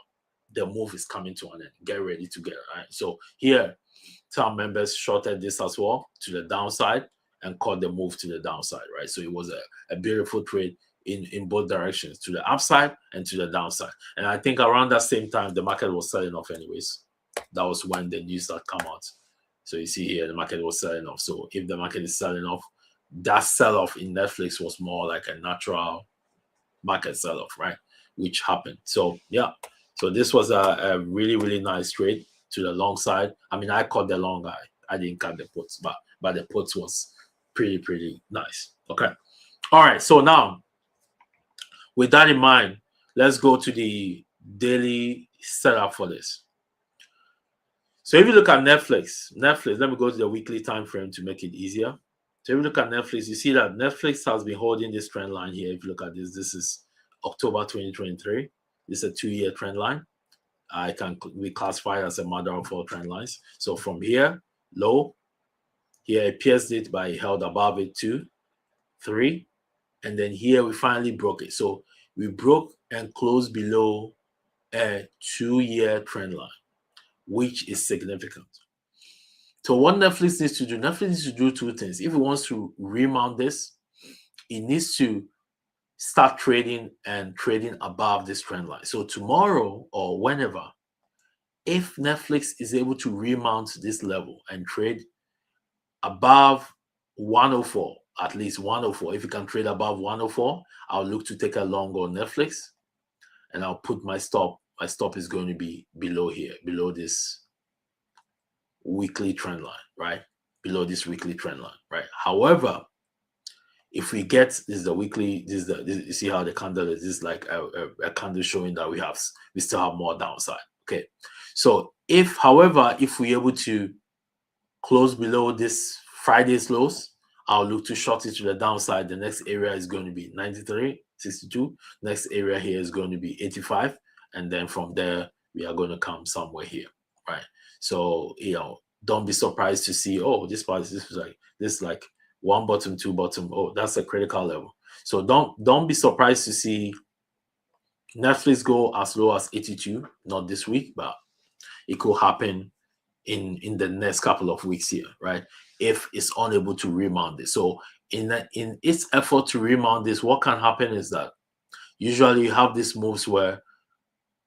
The move is coming to an end. Get ready to get it, right? So here, some members shorted this as well to the downside and caught the move to the downside, right? So it was a beautiful trade in both directions, to the upside and to the downside. And I think around that same time, the market was selling off anyways. That was when the news that come out. So you see here, the market was selling off. So if the market is selling off, that sell-off in Netflix was more like a natural market sell-off, right? Which happened. So yeah, so this was a really, really nice trade to the long side. I mean, I caught the long guy. I didn't cut the puts, but the puts was pretty nice. Okay. All right. So now, with that in mind, let's go to the daily setup for this. So if you look at Netflix, let me go to the weekly time frame to make it easier. So if you look at Netflix, you see that Netflix has been holding this trend line here. If you look at this, this is October 2023. This is a 2-year trend line. We classify as a mother of all trend lines. So from here, low, here it pierced it, but it held above it 2, 3, and then here we finally broke it. So we broke and closed below a 2-year trend line, which is significant. So what Netflix needs to do, Netflix needs to do 2 things. If it wants to remount this, it needs to start trading above this trend line. So tomorrow or whenever, if Netflix is able to remount this level and trade above 104, at least 104, if you can trade above 104, I'll look to take a long on Netflix, and I'll put my stop. My stop is going to be below here, below this weekly trend line, right? Below this weekly trend line, right? However, if we get this is the weekly, you see how the candle is. This is like a candle showing that we still have more downside. Okay, so however, if we're able to close below this Friday's lows, I'll look to short it to the downside. The next area is going to be 93.62. Next area here is going to be 85, and then from there we are going to come somewhere here, right? So don't be surprised to see, oh, this is like 1 bottom, 2 bottom. Oh, that's a critical level. So don't be surprised to see Netflix go as low as 82. Not this week, but it could happen in the next couple of weeks here, right? If it's unable to remount this. So in its effort to remount this, what can happen is that usually you have these moves where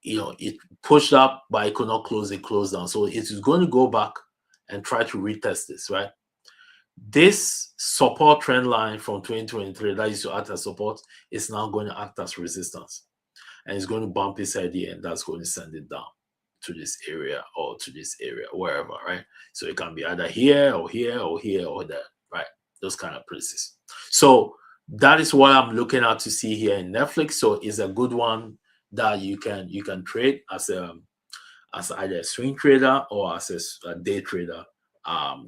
it pushed up, but it could not close, it closed down. So it is going to go back and try to retest this, right? This support trend line from 2023 that used to act as support is now going to act as resistance, and it's going to bump its head here, and that's going to send it down to this area or to this area, wherever, right? So it can be either here or here or here or there, right? Those kind of places. So that is what I'm looking at to see here in Netflix. So it's a good one that you can trade as either a swing trader or as a day trader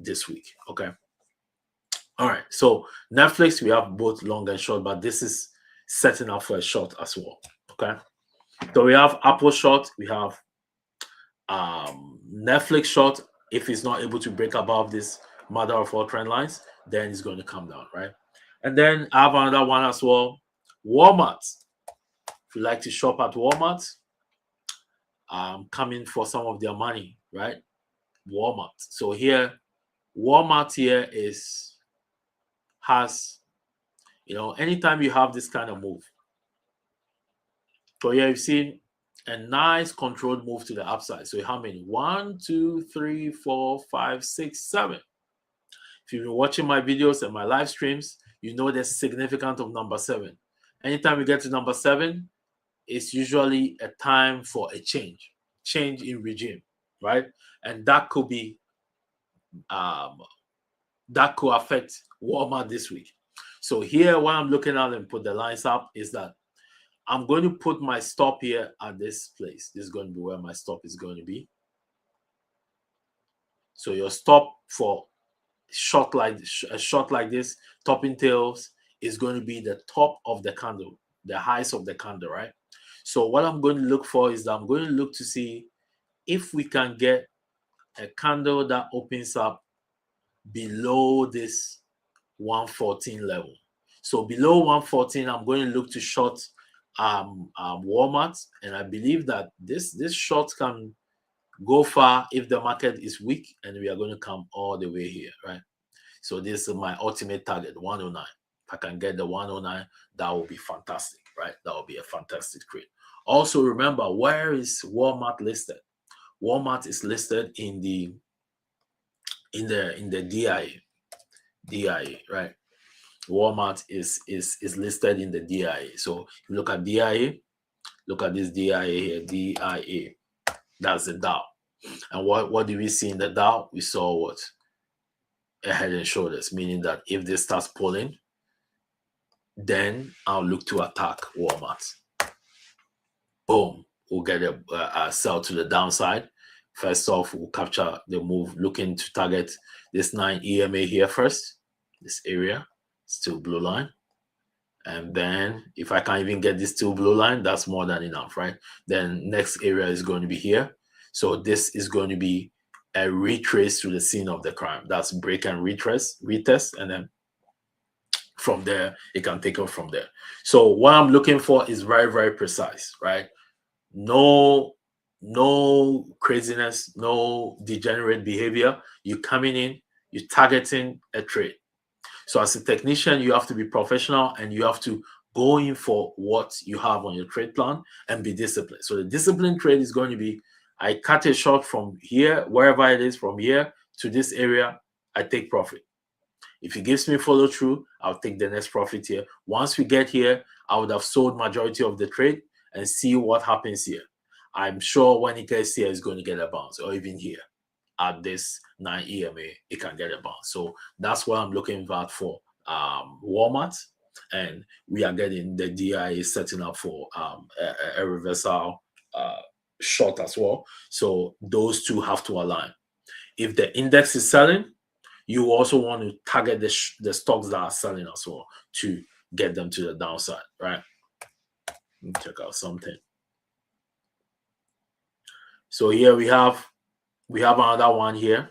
this week. Okay. All right. So Netflix, we have both long and short, but this is setting up for a short as well. Okay. So we have Apple short, we have Netflix short. If it's not able to break above this mother of all trend lines, then it's going to come down, right? And then I have another one as well, Walmart. If you like to shop at Walmart, coming for some of their money, right? Walmart. So here, Walmart here has anytime you have this kind of move. So here you've seen a nice controlled move to the upside. So how many? 1, 2, 3, 4, 5, 6, 7. If you've been watching my videos and my live streams, you know the significance of number 7. Anytime we get to number 7, it's usually a time for a change in regime, right? And that could be that could affect Walmart this week. So here, what I'm looking at and put the lines up is that I'm going to put my stop here at this place. This is going to be where my stop is going to be. So your stop for a short like this, topping tails, is going to be the top of the candle, the highs of the candle, right? So what I'm going to look for is that I'm going to look to see if we can get a candle that opens up below this 114 level. So below 114, I'm going to look to short Walmart, and I believe that this short can go far if the market is weak, and we are going to come all the way here, right? So this is my ultimate target, 109. If I can get the 109, that will be fantastic, right? That will be a fantastic trade. Also, remember, where is Walmart listed? Walmart is listed in the DIA, right? Walmart is listed in the DIA. So if you look at DIA, look at this DIA here, DIA. That's the Dow. And what do we see in the Dow? We saw what? A head and shoulders, meaning that if this starts pulling, then I'll look to attack Walmart. boom, we'll get a sell to the downside. First off, we'll capture the move, looking to target this 9 EMA here first, this area, still blue line. And then if I can't even get this still blue line, that's more than enough, right? Then next area is going to be here. So this is going to be a retrace to the scene of the crime. That's break and retest, and then from there, it can take off from there. So what I'm looking for is very, very precise, right? No craziness, no degenerate behavior. You're coming in, you're targeting a trade. So as a technician, you have to be professional and you have to go in for what you have on your trade plan and be disciplined. So the disciplined trade is going to be, I cut a short from here, wherever it is, from here to this area, I take profit. If it gives me follow through, I'll take the next profit here. Once we get here, I would have sold majority of the trade and see what happens here. I'm sure when it gets here, it's going to get a bounce, or even here at this 9 EMA, it can get a bounce. So that's what I'm looking at for Walmart. And we are getting the DI setting up for a reversal short as well. So those two have to align. If the index is selling, you also want to target the stocks that are selling as well to get them to the downside, right? Let me check out something. So here we have another one here,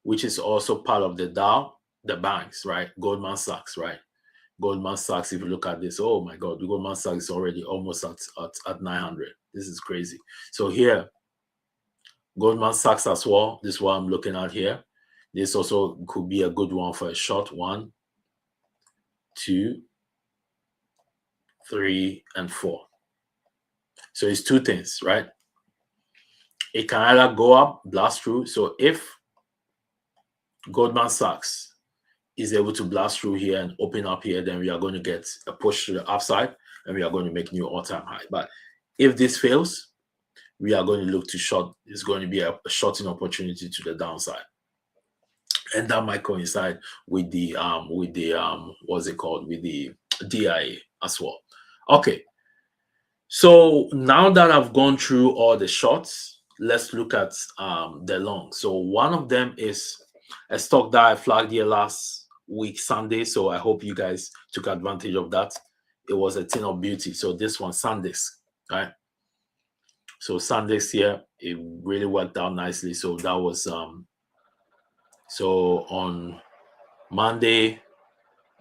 which is also part of the Dow, the banks, right? Goldman Sachs, right? Goldman Sachs, if you look at this, oh my God, the Goldman Sachs is already almost at 900. This is crazy. So here, Goldman Sachs as well, this is what I'm looking at here. This also could be a good one for a short. 1, 2, 3, and 4. So it's two things, right? It can either go up, blast through. So if Goldman Sachs is able to blast through here and open up here, then we are going to get a push to the upside and we are going to make new all-time high. But if this fails, we are going to look to short. It's going to be a shorting opportunity to the downside. And that might coincide with the what's it called, with the DIA as well. Okay. So now that I've gone through all the shorts, let's look at the long. So one of them is a stock that I flagged here last week, Sunday. So I hope you guys took advantage of that. It was a tin of beauty. So this one, SanDisk, right? So SanDisk here, it really worked out nicely. So that was so on Monday,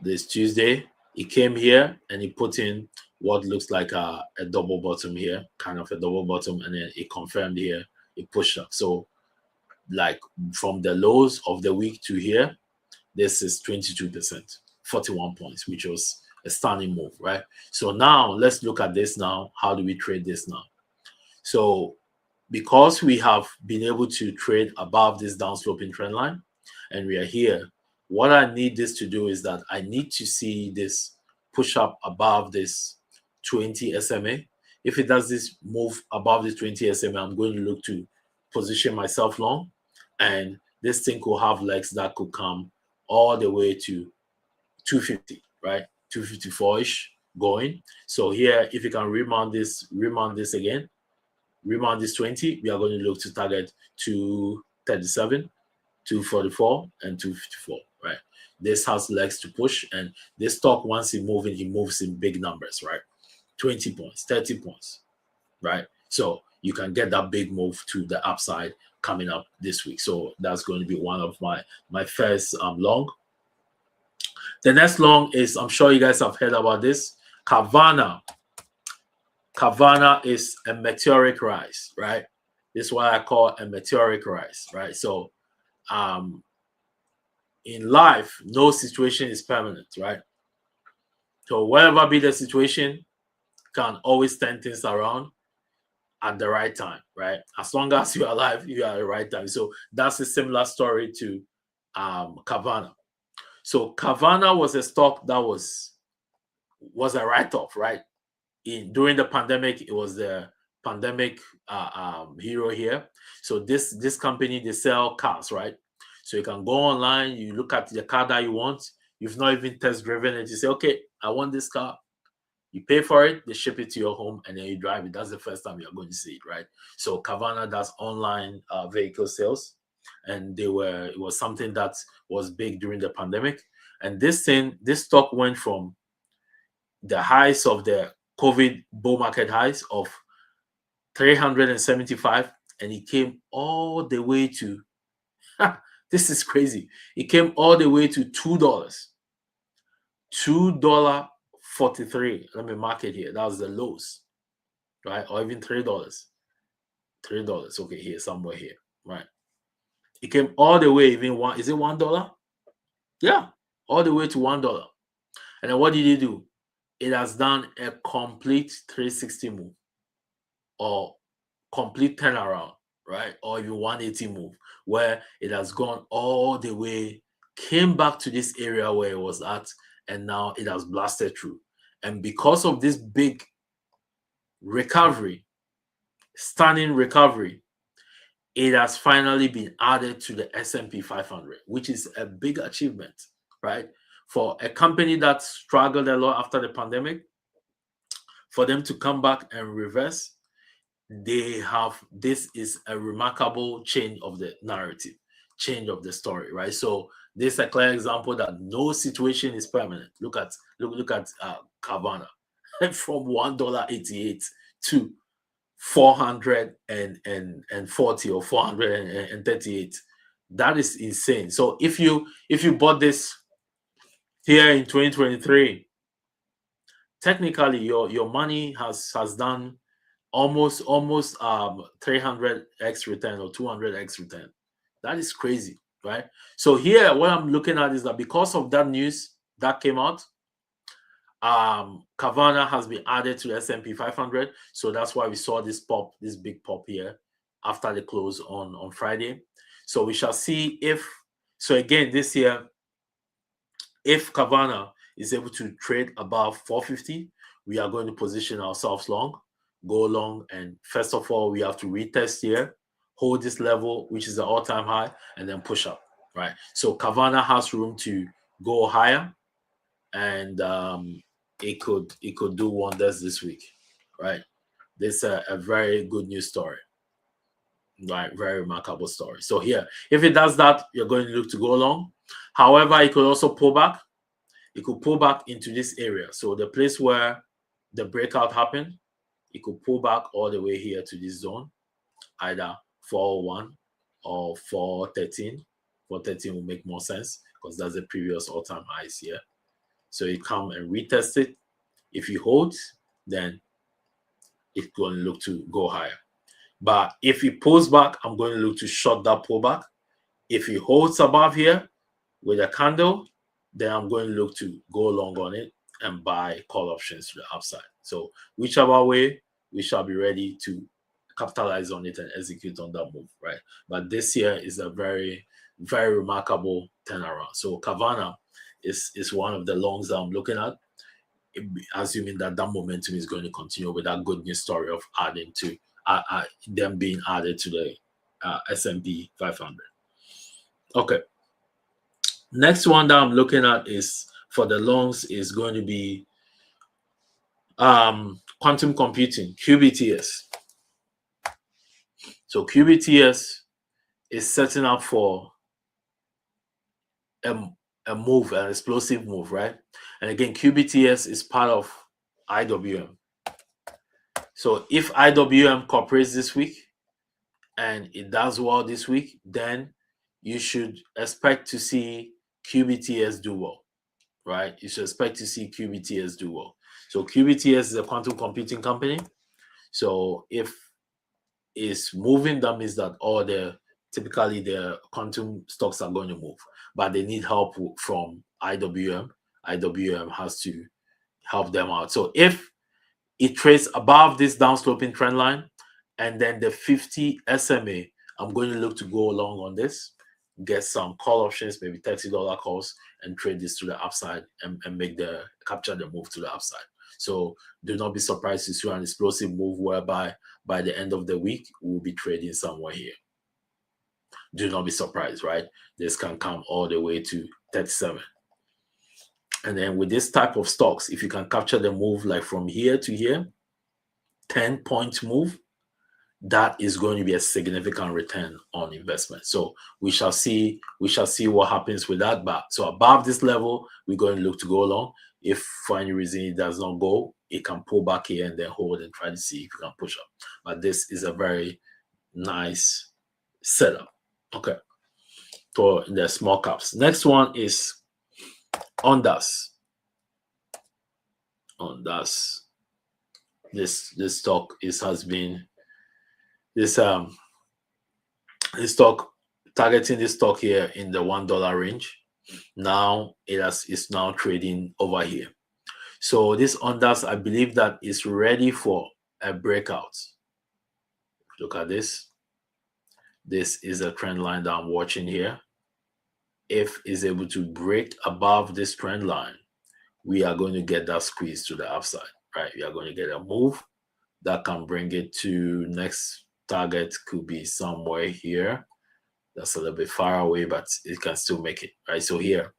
this Tuesday, he came here and he put in what looks like a double bottom here, kind of a double bottom, and then it confirmed here, it pushed up. So like from the lows of the week to here, this is 22%, 41 points, which was a stunning move, right? So now let's look at this now. How do we trade this now? So because we have been able to trade above this downsloping trend line and we are here, what I need this to do is that I need to see this push up above this 20 SMA. If it does this move above the 20 SMA, I'm going to look to position myself long, and this thing could have legs that could come all the way to 250, right? 254-ish going. So here, if you can remount this again, remount this 20, we are going to look to target 237, 244, and 254, right? This has legs to push, and this stock, once he moves in big numbers, right? 20 points, 30 points, right? So you can get that big move to the upside coming up this week. So that's going to be one of my first long. The next long is, I'm sure you guys have heard about this, Carvana. Carvana is a meteoric rise, right? This is what I call a meteoric rise, right? So in life, no situation is permanent, right? So whatever be the situation, can always turn things around at the right time, right? As long as you're alive, you are at the right time. So that's a similar story to Carvana. So Carvana was a stock that was a write-off, right? During the pandemic, it was the pandemic hero here. So this company, they sell cars, right? So you can go online, you look at the car that you want. You've not even test driven it. You say, okay, I want this car. You pay for it, they ship it to your home, and then you drive it. That's the first time you're going to see it, right? So Carvana does online vehicle sales, and it was something that was big during the pandemic. And this stock went from the highs of the COVID bull market highs of 375, and it came all the way to this is crazy. It came all the way to $2. $2.43. Let me mark it here. That was the lows, right? Or even $3. $3. Okay, here, somewhere here. Right. It came all the way, even one. Is it $1? Yeah, all the way to $1. And then what did it do? It has done a complete 360 move or complete turnaround, right? Or even 180 move, where it has gone all the way, came back to this area where it was at, and now it has blasted through. And because of this big recovery, stunning recovery, it has finally been added to the S&P 500, which is a big achievement, right? For a company that struggled a lot after the pandemic, for them to come back and reverse, this is a remarkable change of the narrative, change of the story, right? So this is a clear example that no situation is permanent. Look at Carvana from $1.88 to 440 or 438. That is insane. So if you bought this here in 2023, technically your money has done almost 300x return or 200x return. That is crazy, right? So here what I'm looking at is that because of that news that came out, Carvana has been added to the S&P 500. So that's why we saw this big pop here after the close on Friday. So we shall see so again this year, if Carvana is able to trade above 450, we are going to position ourselves long, go long, and first of all, we have to retest here, hold this level, which is the all-time high, and then push up, right? So Carvana has room to go higher, and it could do wonders this week, right? This is a very good news story, right? Very remarkable story. So here, if it does that, you're going to look to go long. However, it could also pull back. It could pull back into this area. So the place where the breakout happened, it could pull back all the way here to this zone, either 401 or 413. 413 will make more sense because that's the previous all-time highs here. So you come and retest it. If you hold, then it's going to look to go higher. But if it pulls back, I'm going to look to short that pullback. If it holds above here with a candle, then I'm going to look to go long on it and buy call options to the upside. So whichever way, we shall be ready to capitalize on it and execute on that move, right? But this year is a very, very remarkable turnaround. So Carvana is one of the longs that I'm looking at, assuming that momentum is going to continue with that good news story of adding to them being added to the S&P 500. Okay. Next one that I'm looking at is for the longs is going to be quantum computing, QBTS. So QBTS is setting up for a move, an explosive move, right? And again, QBTS is part of IWM. So if IWM cooperates this week and it does well this week, then you should expect to see QBTS do well, right? You should expect to see QBTS do well. So QBTS is a quantum computing company. So if it's moving, that means that typically the quantum stocks are going to move, but they need help from IWM. IWM has to help them out. So if it trades above this downsloping trend line and then the 50 SMA, I'm going to look to go along on this, get some call options, maybe $30 calls, and trade this to the upside and capture the move to the upside. So do not be surprised to see an explosive move whereby by the end of the week, we'll be trading somewhere here. Do not be surprised, right? This can come all the way to 37. And then with this type of stocks, if you can capture the move like from here to here, 10-point move, that is going to be a significant return on investment. So we shall see what happens with that. But so above this level, we're going to look to go along. If for any reason it does not go, it can pull back here and then hold and try to see if you can push up. But this is a very nice setup. Okay. For the small caps. Next one is Ondas. This stock has been this stock targeting this stock here in the $1 range. Now it's now trading over here. So this Ondas, I believe that is ready for a breakout. Look at this. This is a trend line that I'm watching here. If it's able to break above this trend line, we are going to get that squeeze to the upside, right? We are going to get a move that can bring it to next target, could be somewhere here. That's a little bit far away, but it can still make it, right? So here,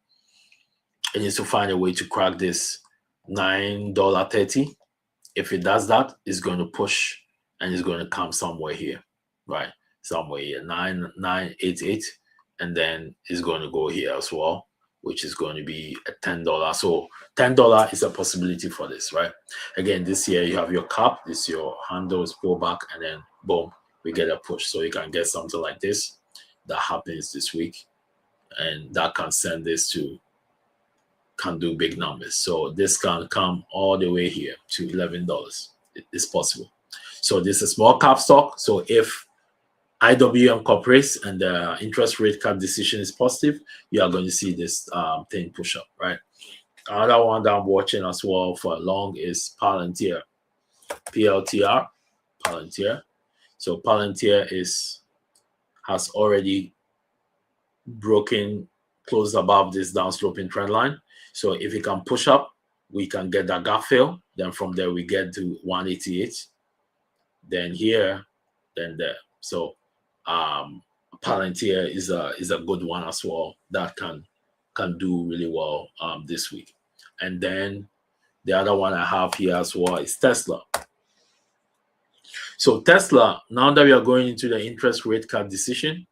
it needs to find a way to crack this $9.30. If it does that, it's going to push and it's going to come somewhere here, right? Somewhere here, 988, and then it's going to go here as well, which is going to be a $10. So $10 is a possibility for this, right? Again, this year you have your cap, this your handles pull back, and then boom, we get a push. So you can get something like this that happens this week, and that can send this to, can do big numbers. So this can come all the way here to $11. It's possible. So this is a small cap stock. So if IWM cooperates and the interest rate cap decision is positive, you are going to see this thing push up, right? Another one that I'm watching as well for long is Palantir, PLTR, Palantir. So Palantir has already broken, closed above this downsloping trend line. So if it can push up, we can get that gap fill. Then from there we get to 188. Then here, then there. So Palantir is a good one as well that can do really well this week. And then the other one I have here as well is Tesla. So Tesla, now that we are going into the interest rate cut decision,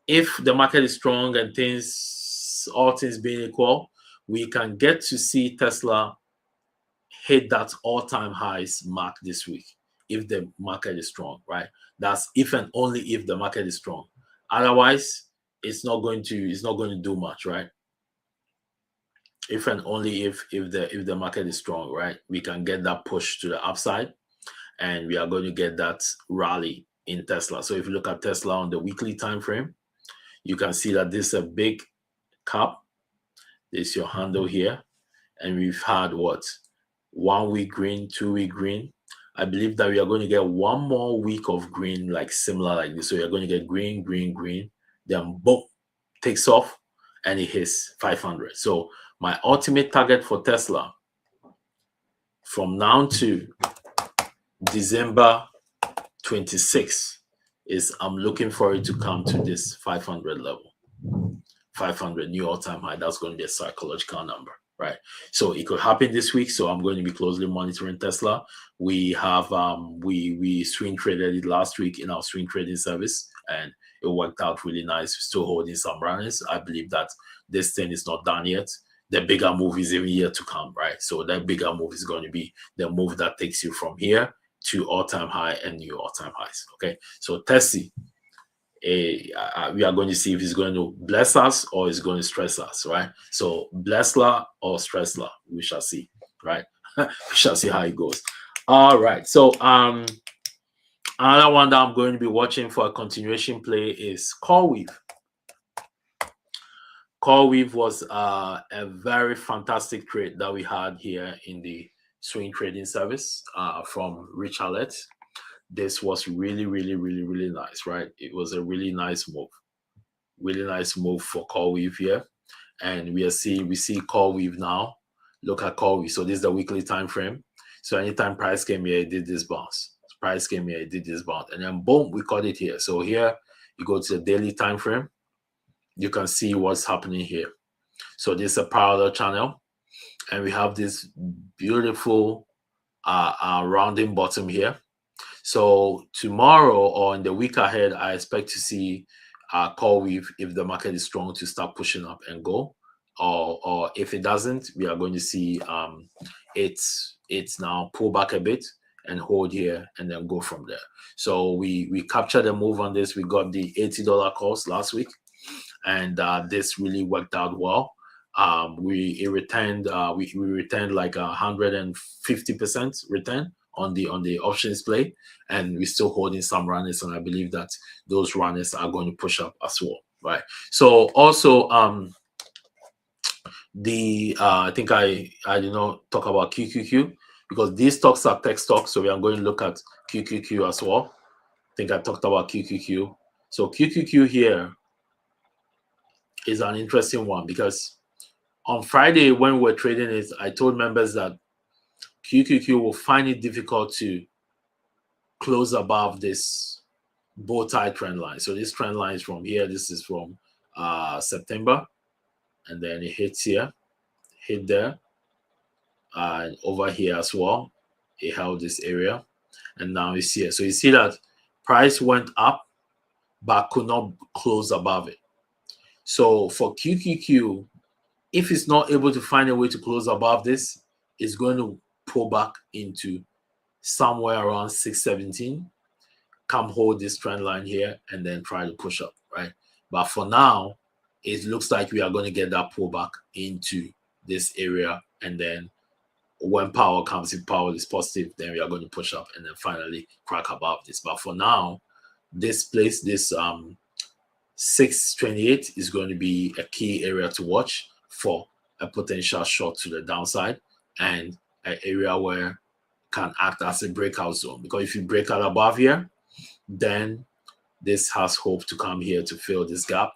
if the market is strong and all things being equal, we can get to see Tesla hit that all-time highs mark this week if the market is strong, right? That's if and only if the market is strong. Otherwise, it's not going to do much, right? If and only if the market is strong, right? We can get that push to the upside, and we are going to get that rally in Tesla. So if you look at Tesla on the weekly time frame, you can see that this is a big cap. This is your handle here, and we've had what? 1 week green, 2 week green. I believe that we are going to get one more week of green, like similar like this. So you're going to get green, green, green. Then boom, takes off, and it hits 500. So my ultimate target for Tesla from now to December 26 is I'm looking for it to come to this 500 level. 500 new all-time high. That's going to be a psychological number, right? So it could happen this week. So I'm going to be closely monitoring Tesla. We have we swing traded it last week in our swing trading service, and it worked out really nice. Still holding some runners. I believe that this thing is not done yet. The bigger move is even yet to come, right? So that bigger move is going to be the move that takes you from here to all-time high and new all-time highs. Okay, so Tesla, we are going to see if it's going to bless us or it's going to stress us, right? So blessla or stressla, we shall see, right? We shall see how it goes. All right, so another one that I'm going to be watching for a continuation play is CoreWeave. CoreWeave was a very fantastic trade that we had here in the swing trading service from Richard. This was really, really, really, really nice, right? It was a really nice move for CoreWeave here, and we see CoreWeave now. Look at CoreWeave. So this is the weekly time frame. So anytime price came here, it did this bounce. Price came here, it did this bounce, and then boom, we caught it here. So here you go to the daily time frame. You can see what's happening here. So this is a parallel channel. and we have this beautiful rounding bottom here. So tomorrow or in the week ahead, I expect to see call with if the market is strong to start pushing up and go, or if it doesn't, we are going to see it's now pull back a bit and hold here and then go from there. So we captured a move on this. We got the $80 calls last week, and this really worked out well. We returned like 150% return on the options play, and we're still holding some runners, and I believe that those runners are going to push up as well, right? So also I think I did not talk about QQQ because these stocks are tech stocks, so we are going to look at QQQ as well. I think I talked about QQQ. So QQQ here is an interesting one because on Friday when we're trading it, I told members that QQQ will find it difficult to close above this bow tie trend line. So this trend line is from here. This is from September, and then it hits here, hit there, and over here as well. It held this area, and now it's here. So you see that price went up, but could not close above it. So for QQQ, if it's not able to find a way to close above this, it's going to pull back into somewhere around 617, come hold this trend line here, and then try to push up, right? But for now, it looks like we are going to get that pullback into this area, and then when Powell comes, if Powell is positive, then we are going to push up and then finally crack above this. But for now, this place, this 628 is going to be a key area to watch for a potential short to the downside, and an area where can act as a breakout zone, because if you break out above here, then this has hope to come here to fill this gap.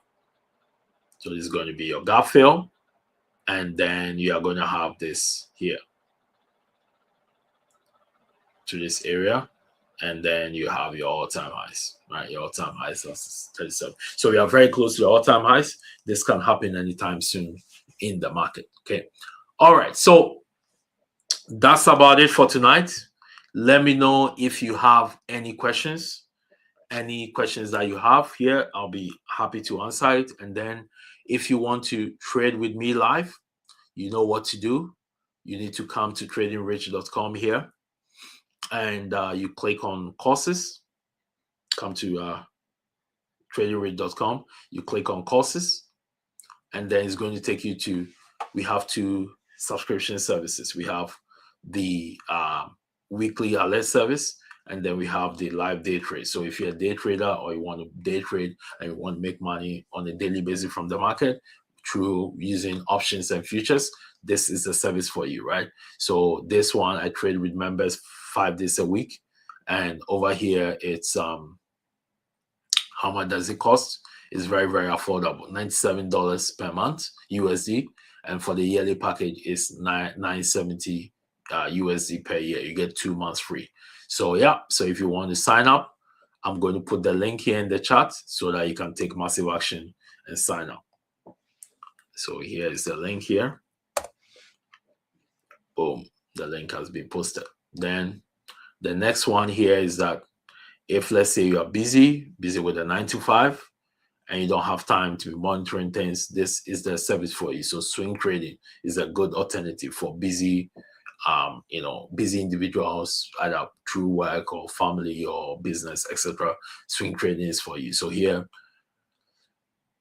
So this is going to be your gap fill, and then you are going to have this here to this area, and then you have your all-time highs, right? Your all-time highs is 37. So we are very close to the all-time highs. This can happen anytime soon in the market. Okay. All right. So that's about it for tonight. Let me know if you have any questions. Any questions that you have here, I'll be happy to answer it. And then if you want to trade with me live, you know what to do. You need to come to tradingrich.com here, and you click on courses. Come to tradingrich.com. You click on courses, and then it's going to take you to, we have 2 subscription services. We have the weekly alert service, and then we have the live day trade. So if you're a day trader or you want to day trade and you want to make money on a daily basis from the market through using options and futures, this is a service for you, right? So this one, I trade with members 5 days a week. And over here, it's how much does it cost? It's very, very affordable. $97 per month USD. And for the yearly package, it's $970 USD per year. You get 2 months free. So yeah, so if you want to sign up, I'm going to put the link here in the chat so that you can take massive action and sign up. So here is the link here. Boom, the link has been posted. Then the next one here is that if, let's say, you are busy with a 9 to 5, and you don't have time to be monitoring things, this is the service for you. So swing trading is a good alternative for busy busy individuals, either through work or family or business, etc. Swing trading is for you. So here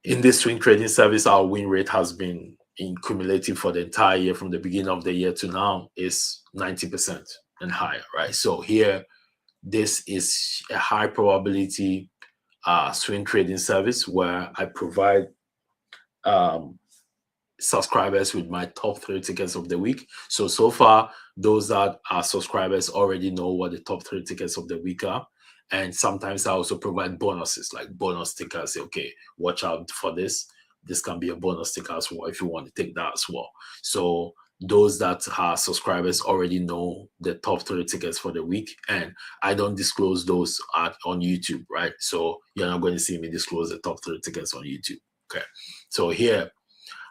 in this swing trading service, our win rate has been cumulative for the entire year, from the beginning of the year to now, is 90% and higher, right? So here, this is a high probability swing trading service where I provide subscribers with my top 3 tickets of the week. So far, those that are subscribers already know what the top 3 tickets of the week are. And sometimes I also provide bonuses, like bonus tickers. Say, okay, watch out for this. This can be a bonus ticker as well if you want to take that as well. So those that are subscribers already know the top 3 tickets for the week, and I don't disclose those on YouTube, right? So you're not going to see me disclose the top 3 tickets on YouTube. Okay. So here,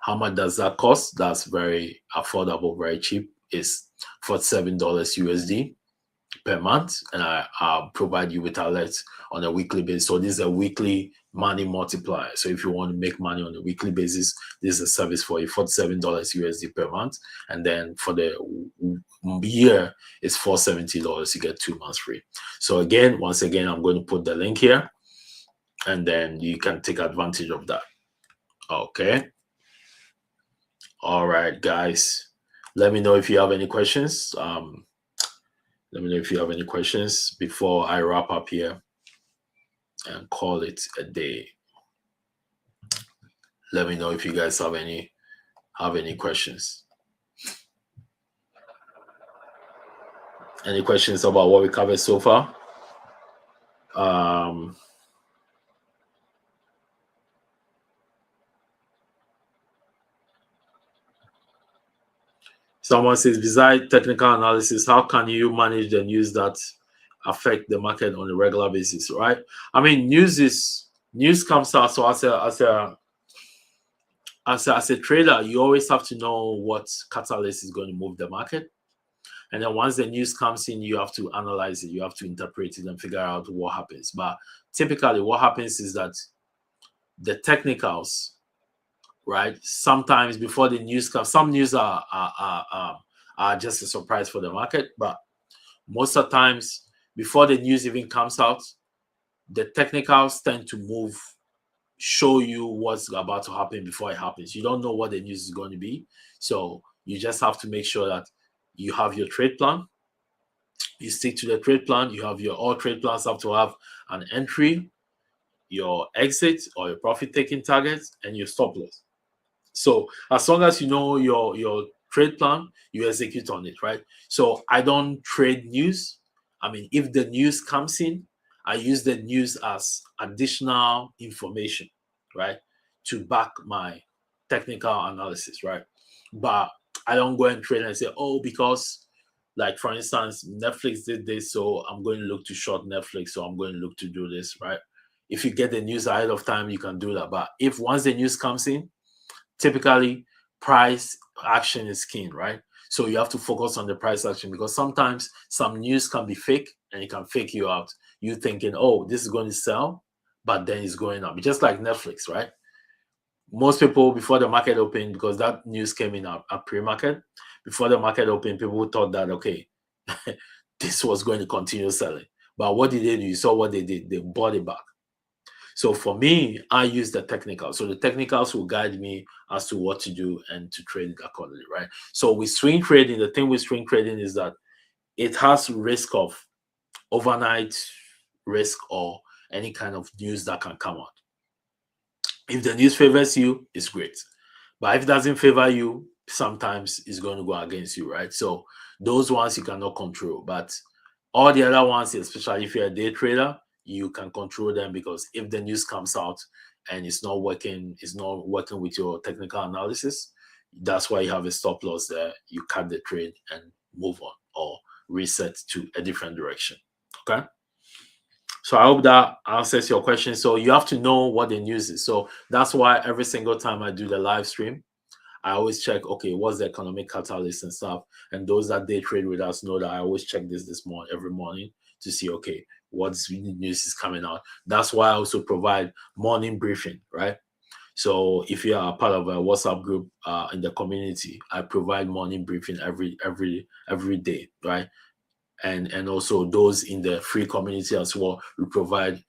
How much does that cost? That's very affordable, very cheap. It's $47 USD per month, and I'll provide you with alerts on a weekly basis. So this is a weekly money multiplier. So if you want to make money on a weekly basis, this is a service for you, $47 USD per month. And then for the year, it's $470. You get 2 months free. So again, once again, I'm going to put the link here, and then you can take advantage of that. Okay. All right, guys. Let me know if you have any questions. Let me know if you have any questions before I wrap up here and call it a day. Let me know if you guys have any questions. Any questions about what we covered so far? Someone says, besides technical analysis, how can you manage the news that affect the market on a regular basis, right? I mean, news comes out. So as a trader, you always have to know what catalyst is going to move the market. And then once the news comes in, you have to analyze it, you have to interpret it and figure out what happens. But typically what happens is that the technicals, right? Sometimes before the news comes, some news are just a surprise for the market, but most of the times before the news even comes out, the technicals tend to move, show you what's about to happen before it happens. You don't know what the news is going to be, so you just have to make sure that you have your trade plan, you stick to the trade plan. You have all trade plans have to have an entry, your exit or your profit taking targets, and your stop loss. So as long as you know your trade plan, you execute on it, right? So I don't trade news. I mean, if the news comes in, I use the news as additional information, right, to back my technical analysis, right? But I don't go and trade and say, oh, because, like, for instance, Netflix did this, so I'm going to look to short Netflix, so I'm going to look to do this, right? If you get the news ahead of time, you can do that. But if once the news comes in, typically price action is king, right? So you have to focus on the price action, because sometimes some news can be fake and it can fake you out. You thinking, oh, this is going to sell, but then it's going up. Just like Netflix, right? Most people before the market opened, because that news came in at pre-market, before the market opened, people thought that, okay, this was going to continue selling. But what did they do? You saw what they did. They bought it back. So for me, I use the technicals. So the technicals will guide me as to what to do and to trade it accordingly, right? So with swing trading, the thing with swing trading is that it has risk of overnight risk or any kind of news that can come out. If the news favors you, it's great. But if it doesn't favor you, sometimes it's going to go against you, right? So those ones you cannot control. But all the other ones, especially if you're a day trader, you can control them, because if the news comes out and it's not working with your technical analysis, that's why you have a stop loss there. You cut the trade and move on or reset to a different direction. Okay. So I hope that answers your question. So you have to know what the news is. So that's why every single time I do the live stream, I always check, okay, what's the economic catalyst and stuff. And those that day trade with us know that I always check this morning, every morning, to see, okay, what's news is coming out. That's why I also provide morning briefing, right? So if you are part of a WhatsApp group in the community, I provide morning briefing every day, right? And also those in the free community as well, we provide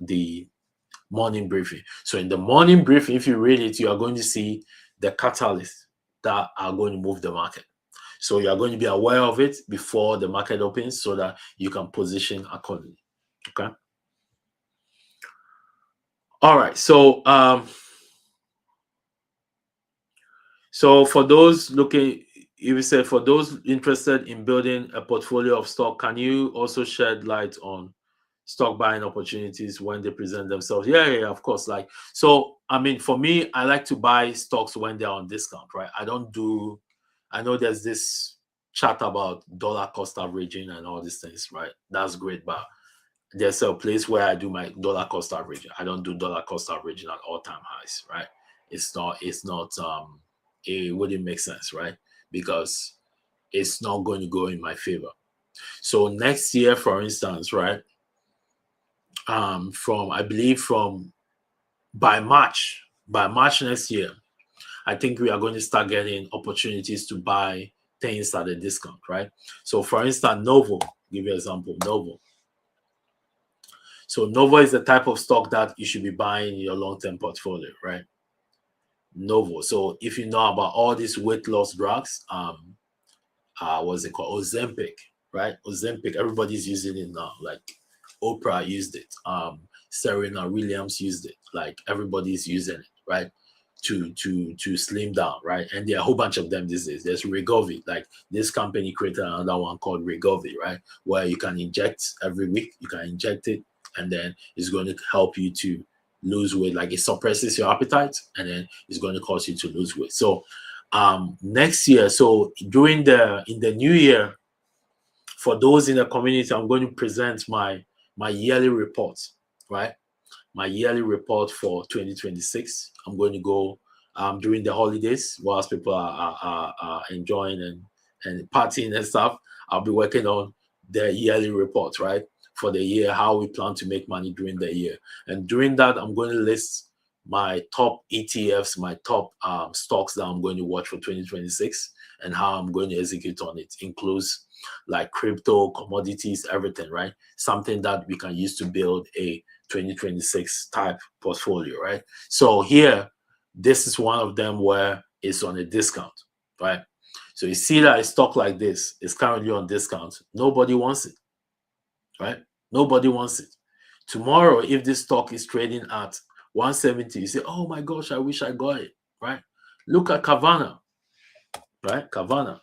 the morning briefing. So in the morning briefing, if you read it, you are going to see the catalysts that are going to move the market. So you are going to be aware of it before the market opens so that you can position accordingly. Okay. All right. So for those looking, you said for those interested in building a portfolio of stock, can you also shed light on stock buying opportunities when they present themselves? Yeah, of course. Like, so, I mean, for me, I like to buy stocks when they're on discount, right? I know there's this chat about dollar cost averaging and all these things, right? That's great, but there's a place where I do my dollar cost averaging. I don't do dollar cost averaging at all-time highs, right? it wouldn't make sense, right? Because it's not going to go in my favor. So next year, for instance, right, from I believe from by March next year, I think we are going to start getting opportunities to buy things at a discount, right? So for instance, Novo, give you an example, Novo. So Novo is the type of stock that you should be buying in your long-term portfolio, right? Novo. So if you know about all these weight loss drugs, what's it called? Ozempic, right? Ozempic, everybody's using it now. Like Oprah used it. Serena Williams used it. Like everybody's using it, right? To slim down, right? And there are a whole bunch of them these days. There's Wegovy, like this company created another one called Wegovy, right? Where you can inject every week, you can inject it, and then it's going to help you to lose weight. Like it suppresses your appetite, and then it's going to cause you to lose weight. So next year, so in the new year, for those in the community, I'm going to present my yearly report, right? My yearly report for 2026. I'm going to go during the holidays whilst people are enjoying and partying and stuff. I'll be working on the yearly report, right? For the year, how we plan to make money during the year. And during that, I'm going to list my top ETFs, my top stocks that I'm going to watch for 2026 and how I'm going to execute on it. Includes like crypto, commodities, everything, right? Something that we can use to build a 2026 type portfolio, right? So here, this is one of them where it's on a discount, right? So you see that a stock like this is currently on discount. Nobody wants it, right? Nobody wants it. Tomorrow, if this stock is trading at 170, you say, oh my gosh, I wish I got it, right? Look at Kavana, right? Kavana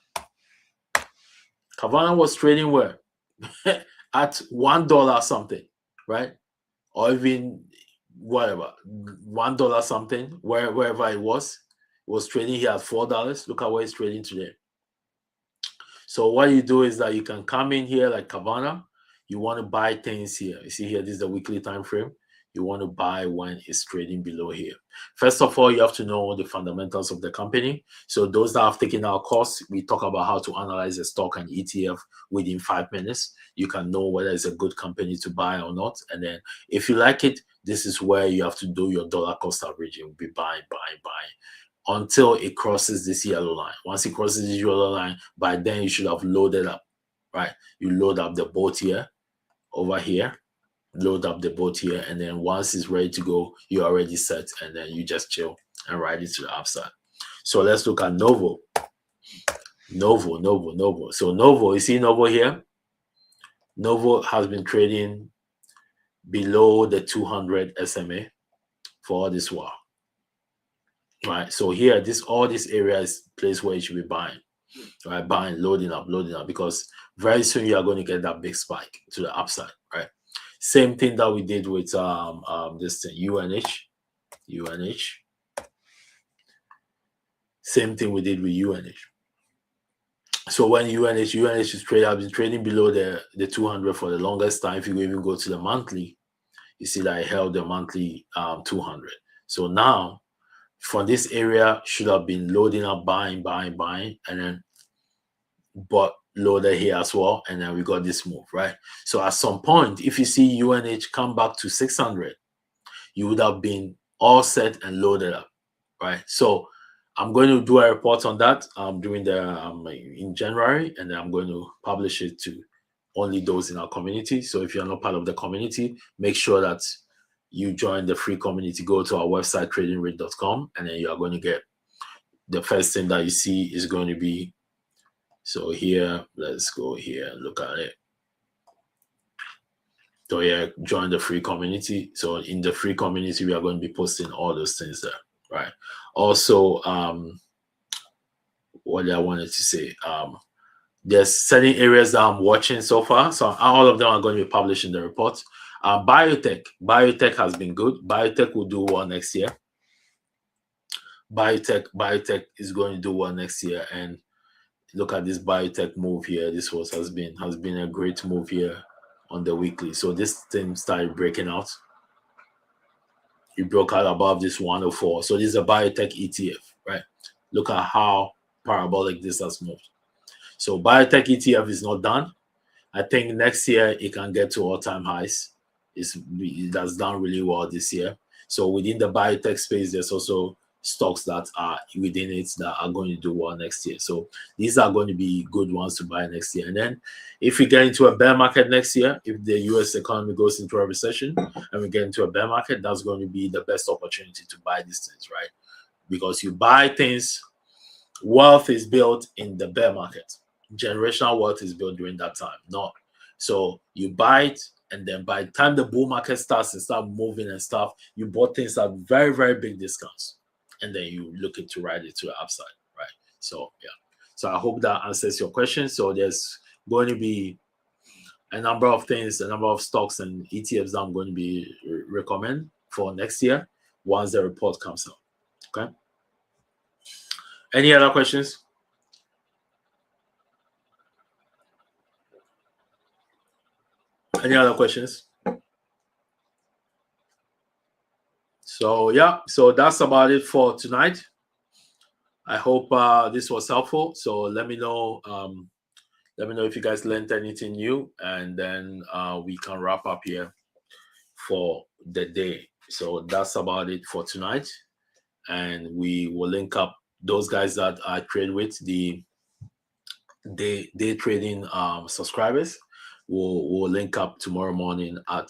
was trading where? At $1 something, right? Or even whatever, $1 something, wherever it was trading here at $4. Look at where it's trading today. So what you do is that you can come in here like Kavana. You want to buy things here. You see here, this is the weekly time frame. You want to buy when it's trading below here. First of all, you have to know the fundamentals of the company. So those that have taken our course, we talk about how to analyze a stock and ETF within 5 minutes. You can know whether it's a good company to buy or not. And then if you like it, this is where you have to do your dollar cost averaging. You'll be buying until it crosses this yellow line. Once it crosses this yellow line, by then you should have loaded up, right? You load up the boat here, over here, load up the boat here, and then once it's ready to go, you're already set, and then you just chill and ride it to the upside. So let's look at Novo. Novo. So Novo, you see Novo here? Novo has been trading below the 200 SMA for all this while. Right, so here, all this area is place where you should be buying, right? Buying, loading up, because very soon you are going to get that big spike to the upside, right? Same thing that we did with this thing, UNH. Same thing we did with UNH. So when UNH is trading, I've been trading below the 200 for the longest time. If you even go to the monthly, you see that I held the monthly 200. So now, from this area, should have been loading up, buying, and then bought loaded here as well, and then we got this move, right? So at some point, if you see UNH come back to 600, you would have been all set and loaded up, right? So I'm going to do a report on that during in January, and then I'm going to publish it to only those in our community. So if you're not part of the community, make sure that you join the free community. Go to our website, tradingrate.com, and then you are going to get the first thing that you see is going to be. So here, let's go here and look at it. So yeah, join the free community. So in the free community, we are going to be posting all those things there, right? Also, what I wanted to say, there's certain areas that I'm watching so far. So all of them are going to be published in the report. Biotech has been good. Biotech will do well next year. Biotech is going to do well next year. And look at this biotech move here. This has been a great move here on the weekly. So this thing started breaking out. it broke out above this 104. So this is a biotech ETF, right? Look at how parabolic this has moved. So biotech ETF is not done. I think next year it can get to all-time highs. It has done really well this year. So within the biotech space, there's also stocks that are within it that are going to do well next year. So these are going to be good ones to buy next year. And then if we get into a bear market next year, if the US economy goes into a recession and we get into a bear market, that's going to be the best opportunity to buy these things, right? Because you buy things, wealth is built in the bear market. Generational wealth is built during that time. Not so you buy it, and then by the time the bull market starts and start moving and stuff, you bought things at very, very big discounts. And then you look to ride it to the upside, right? So yeah. So I hope that answers your question. So there's going to be a number of things, a number of stocks and ETFs that I'm going to be recommend for next year once the report comes out. Okay. Any other questions? Any other questions? So yeah, so that's about it for tonight. I hope this was helpful. So let me know if you guys learned anything new, and then we can wrap up here for the day. So that's about it for tonight, and we will link up those guys that I trade with, the day trading subscribers. We'll link up tomorrow morning at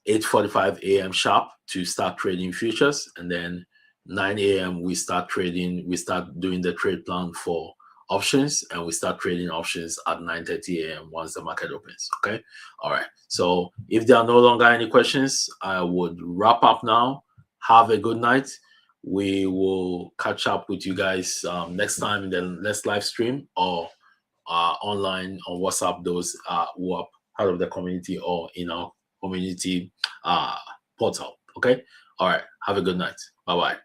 8:45 a.m. sharp to start trading futures, and then 9 a.m. we start doing the trade plan for options, and we start trading options at 9:30 a.m. once the market opens. Okay. All right. So if there are no longer any questions, I would wrap up now. Have a good night. We will catch up with you guys next time in the next live stream, or online on WhatsApp, those who are part of the community, or in our community portal. Okay. All right. Have a good night. Bye bye.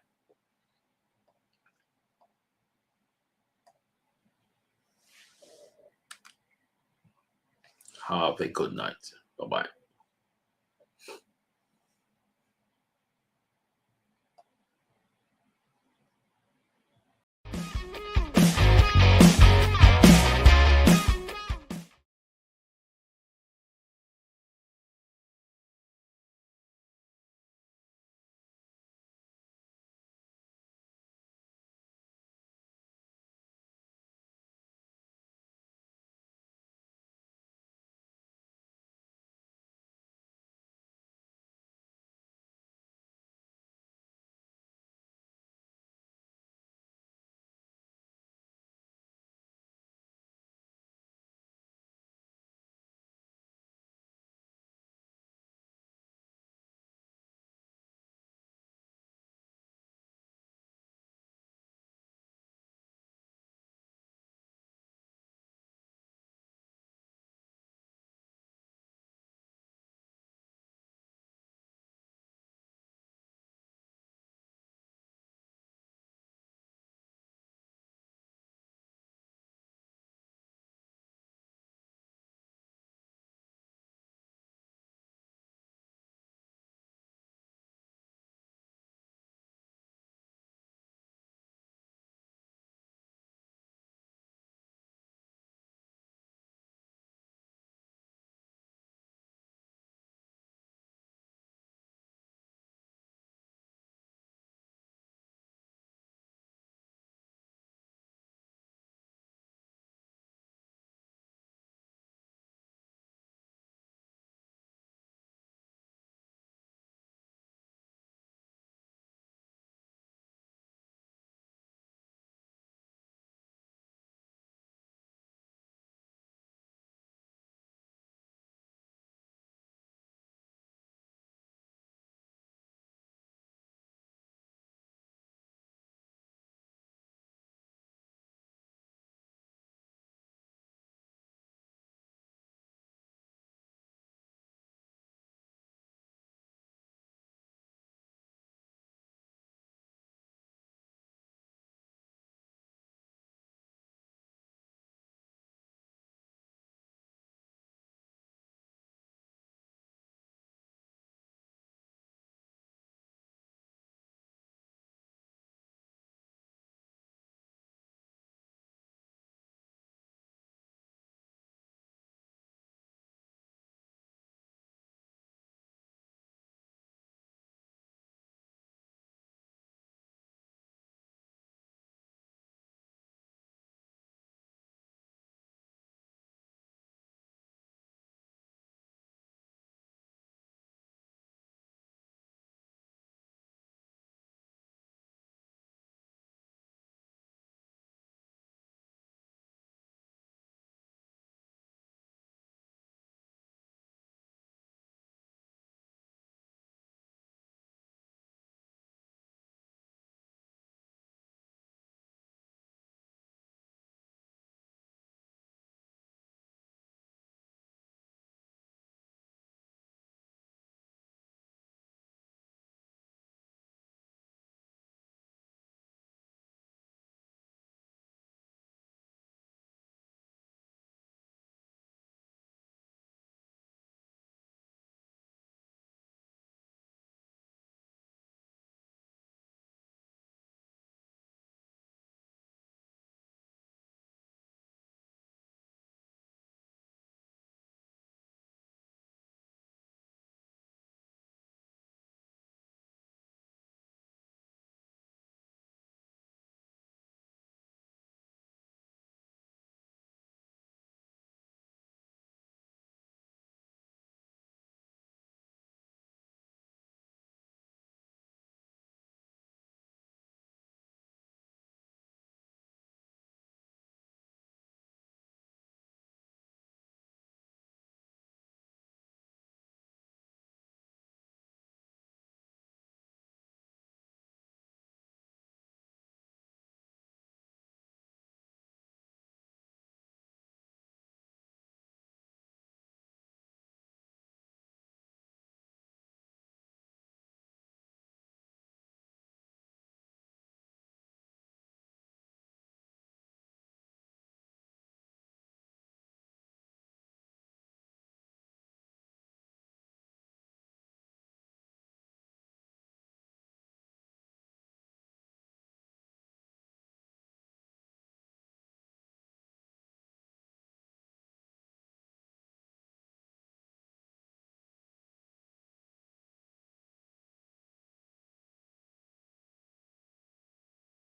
Have a good night. Bye bye.